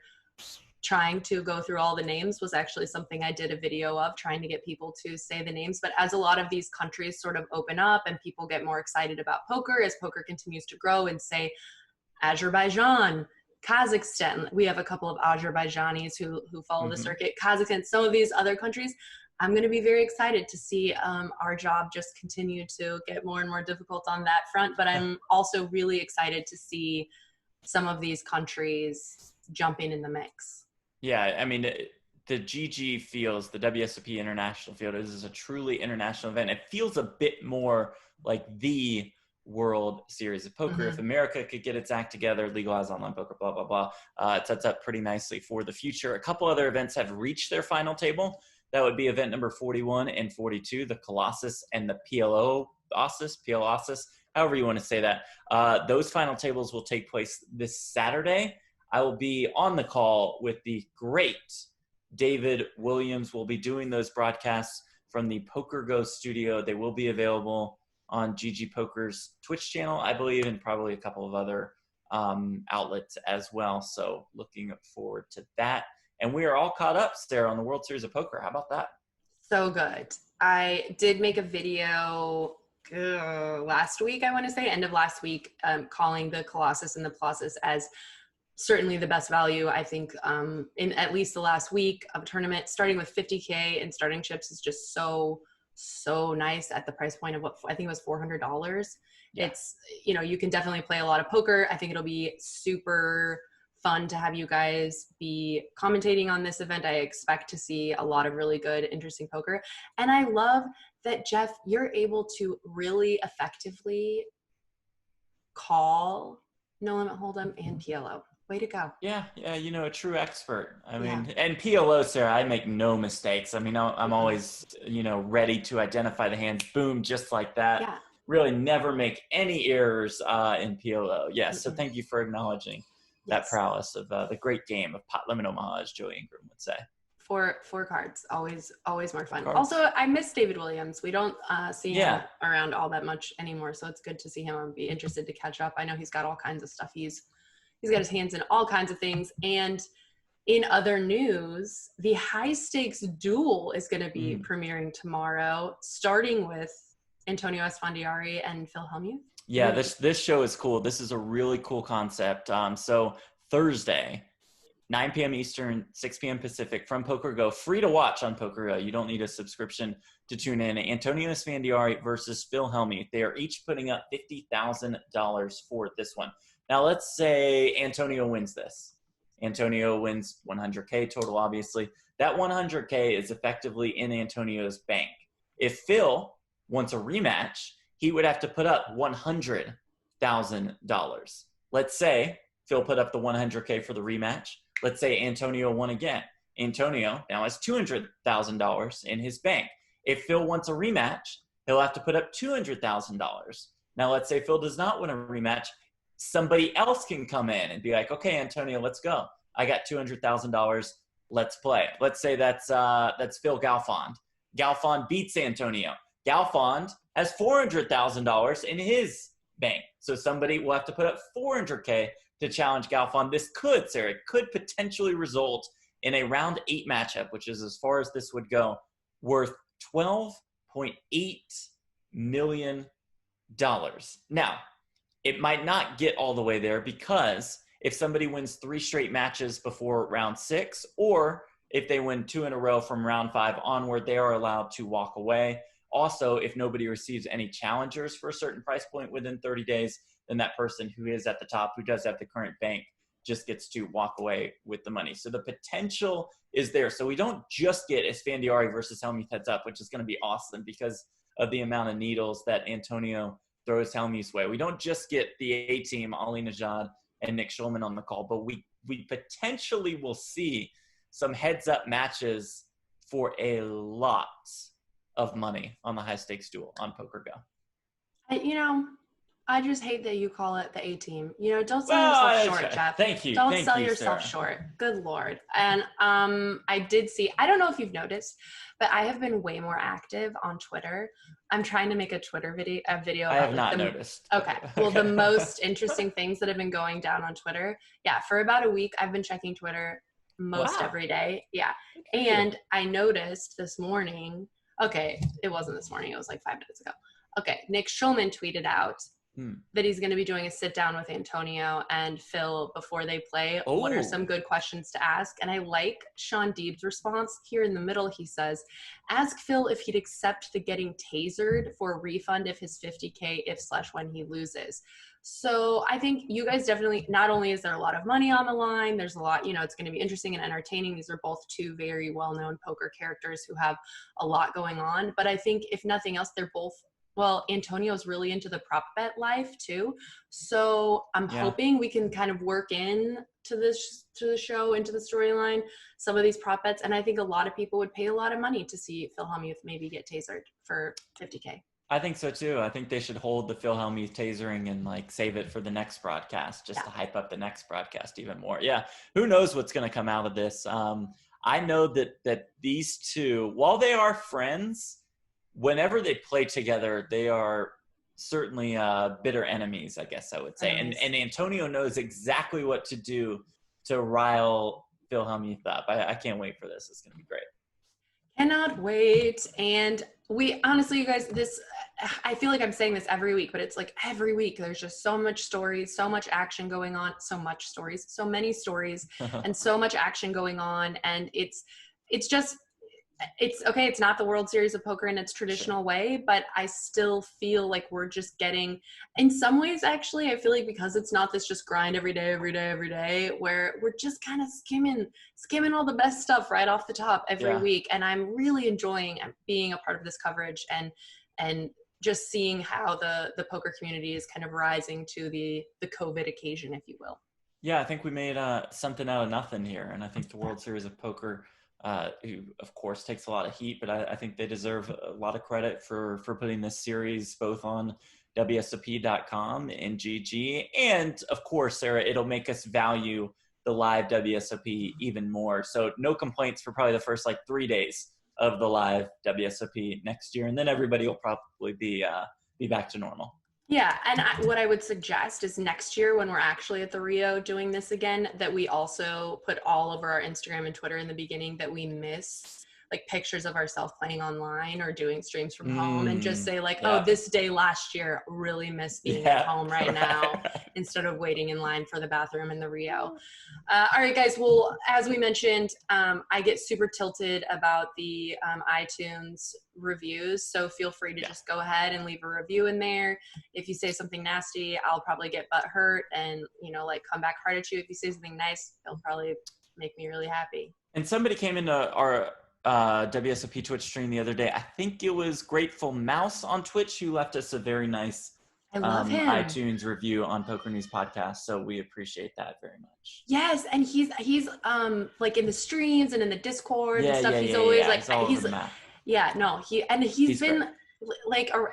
trying to go through all the names was actually something I did a video of, trying to get people to say the names. But as a lot of these countries sort of open up and people get more excited about poker, as poker continues to grow, and say Azerbaijan, Kazakhstan, we have a couple of Azerbaijanis who follow the circuit, Kazakhstan, some of these other countries, I'm going to be very excited to see our job just continue to get more and more difficult on that front. But I'm also really excited to see some of these countries jumping in the mix. Yeah, I mean, the GG feels, the WSOP International field, this is a truly international event. It feels a bit more like the World Series of Poker. If America could get its act together, legalize online poker, blah, blah, blah, it sets up pretty nicely for the future. A couple other events have reached their final table. That would be event number 41 and 42, the Colossus and the PLOSsus, however you want to say that. Those final tables will take place this Saturday. I will be on the call with the great David Williams. We'll be doing those broadcasts from the Poker Go studio. They will be available on GGpoker's Twitch channel, I believe, and probably a couple of other outlets as well. So looking forward to that. And we are all caught up, Sarah, on the World Series of Poker. How about that? So good. I did make a video last week, I want to say, end of last week, calling the Colossus and the Colossus as certainly the best value. I think in at least the last week of a tournament, starting with 50K and starting chips is just so nice at the price point of what I think it was $400. Yeah. It's, you know, you can definitely play a lot of poker. I think it'll be super fun to have you guys be commentating on this event. I expect to see a lot of really good, interesting poker. And I love that, Jeff, you're able to really effectively call No Limit Hold'em and PLO. Way to go. Yeah, you know, a true expert. I mean, and PLO, Sarah, I make no mistakes. I mean, I'm always, you know, ready to identify the hands, boom, just like that. Yeah. Really never make any errors in PLO. Yeah, so thank you for acknowledging that prowess of the great game of pot limit Omaha, as Joey Ingram would say. Four cards, always more fun. Also, I miss David Williams. We don't see him around all that much anymore, so it's good to see him. I'd be interested to catch up. I know he's got all kinds of stuff. He's got his hands in all kinds of things. And in other news, the high stakes duel is going to be premiering tomorrow, starting with Antonio Esfandiari and Phil Hellmuth. Yeah, this show is cool. This is a really cool concept. So Thursday, 9 p.m. Eastern, 6 p.m. Pacific, from Poker Go, free to watch on Poker Go. You don't need a subscription to tune in. Antonio Esfandiari versus Phil Hellmuth. They are each putting up $50,000 for this one. Now, let's say Antonio wins this. Antonio wins 100K total, obviously. That 100K is effectively in Antonio's bank. If Phil wants a rematch, he would have to put up $100,000. Let's say Phil put up the 100K for the rematch. Let's say Antonio won again. Antonio now has $200,000 in his bank. If Phil wants a rematch, he'll have to put up $200,000. Now, let's say Phil does not win a rematch. Somebody else can come in and be like, okay, Antonio, let's go. I got $200,000. Let's play. Let's say that's Phil Galfond. Galfond beats Antonio. Galfond has $400,000 in his bank. So somebody will have to put up $400K to challenge Galfond. This could, Sarah, could potentially result in a round 8 matchup, which is as far as this would go, worth $12.8 million. Now, it might not get all the way there, because if somebody wins 3 straight matches before round 6, or if they win 2 in a row from round 5 onward, they are allowed to walk away. Also, if nobody receives any challengers for a certain price point within 30 days, then that person who is at the top, who does have the current bank, just gets to walk away with the money. So the potential is there. So we don't just get Esfandiari versus Hellmuth heads up, which is going to be awesome because of the amount of needles that Antonio throws Hellmuth's way. We don't just get the A-team, Ali Najad and Nick Schulman on the call, but we potentially will see some heads-up matches for a lot of money on the high-stakes duel on Poker Go. I just hate that you call it the A-team. Don't sell yourself short, Jeff. Thank you. Don't sell Sarah. yourself short. Good Lord. And I did see, I don't know if you've noticed, but I have been way more active on Twitter. I'm trying to make a Twitter video. I have not noticed. Okay. Well, the most interesting things that have been going down on Twitter. Yeah. For about a week, I've been checking Twitter most every day. Yeah. And I noticed this morning, okay, it wasn't this morning. It was like 5 minutes ago. Okay. Nick Schulman tweeted out that he's going to be doing a sit down with Antonio and Phil before they play. Oh. What are some good questions to ask? And I like Sean Deeb's response here in the middle. He says, ask Phil if he'd accept the getting tasered for a refund if his 50K if/when he loses. So I think you guys definitely, not only is there a lot of money on the line, there's a lot, it's going to be interesting and entertaining. These are both 2 very well-known poker characters who have a lot going on. But I think if nothing else, they're both, Antonio's really into the prop bet life too. So I'm hoping we can kind of work in to the show, into the storyline, some of these prop bets. And I think a lot of people would pay a lot of money to see Phil Hellmuth maybe get tasered for 50K. I think so too. I think they should hold the Phil Hellmuth tasering and save it for the next broadcast, just to hype up the next broadcast even more. Yeah. Who knows what's going to come out of this? I know that these two, while they are friends, whenever they play together, they are certainly bitter enemies, I guess I would say. And Antonio knows exactly what to do to rile fill Hellmuth up. I can't wait for this. It's going to be great. Cannot wait. And we honestly, you guys, I feel like I'm saying this every week, but it's like every week there's just so much stories, so much action going on, so many stories and so much action going on. And it's okay. It's not the World Series of Poker in its traditional way, but I still feel like we're just getting, in some ways, actually, I feel like because it's not this just grind every day, where we're just kind of skimming all the best stuff right off the top every week. And I'm really enjoying being a part of this coverage and just seeing how the poker community is kind of rising to the COVID occasion, if you will. Yeah, I think we made something out of nothing here. And I think the World Series of Poker, who of course takes a lot of heat, but I think they deserve a lot of credit for putting this series both on WSOP.com and GG. And of course, Sarah, it'll make us value the live WSOP even more. So no complaints for probably the first 3 days of the live WSOP next year. And then everybody will probably be back to normal. Yeah, and what I would suggest is next year when we're actually at the Rio doing this again, that we also put all over our Instagram and Twitter in the beginning that we miss pictures of ourselves playing online or doing streams from home, and just say oh, this day last year, really miss being at home right now instead of waiting in line for the bathroom in the Rio. All right, guys. Well, as we mentioned, I get super tilted about the iTunes reviews, so feel free to just go ahead and leave a review in there. If you say something nasty, I'll probably get butthurt and come back hard at you. If you say something nice, it'll probably make me really happy. And somebody came into our WSOP Twitch stream the other day. I think it was Grateful Mouse on Twitch who left us a very nice I love him. iTunes review on PokerNews podcast. So we appreciate that very much. Yes, and he's in the streams and in the Discord and stuff. He's always he's been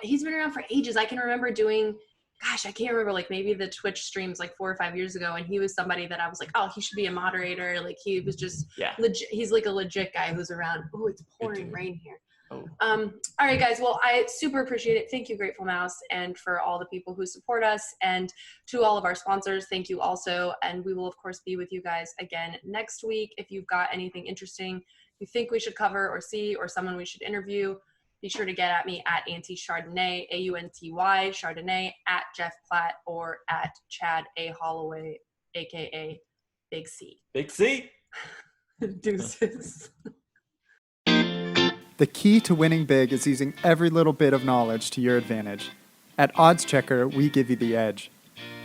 he's been around for ages. I can remember doing, I can't remember, maybe the Twitch streams 4 or 5 years ago, and he was somebody that I was oh, he should be a moderator. He was just legit. He's a legit guy who's around. Oh, it's pouring rain here. Oh. All right, guys. Well, I super appreciate it. Thank you, Grateful Mouse, and for all the people who support us, and to all of our sponsors, thank you also. And we will, of course, be with you guys again next week. If you've got anything interesting you think we should cover or see, or someone we should interview, be sure to get at me at Aunty Chardonnay, AUNTY Chardonnay, at Jeff Platt, or at Chad A. Holloway, aka Big C. Big C. Deuces. The key to winning big is using every little bit of knowledge to your advantage. At Odds Checker, we give you the edge.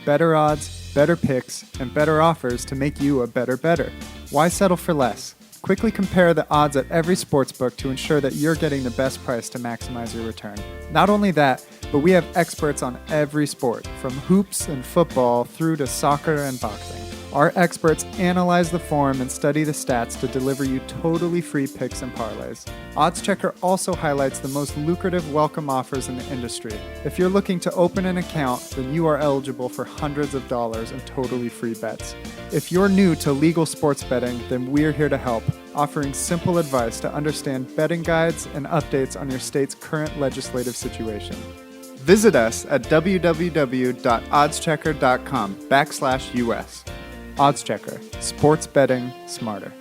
Better odds, better picks, and better offers to make you a better bettor. Why settle for less? Quickly compare the odds at every sportsbook to ensure that you're getting the best price to maximize your return. Not only that, but we have experts on every sport, from hoops and football through to soccer and boxing. Our experts analyze the form and study the stats to deliver you totally free picks and parlays. Odds Checker also highlights the most lucrative welcome offers in the industry. If you're looking to open an account, then you are eligible for hundreds of dollars in totally free bets. If you're new to legal sports betting, then we're here to help, offering simple advice to understand betting guides and updates on your state's current legislative situation. Visit us at www.oddschecker.com/US. Odds Checker, sports betting smarter.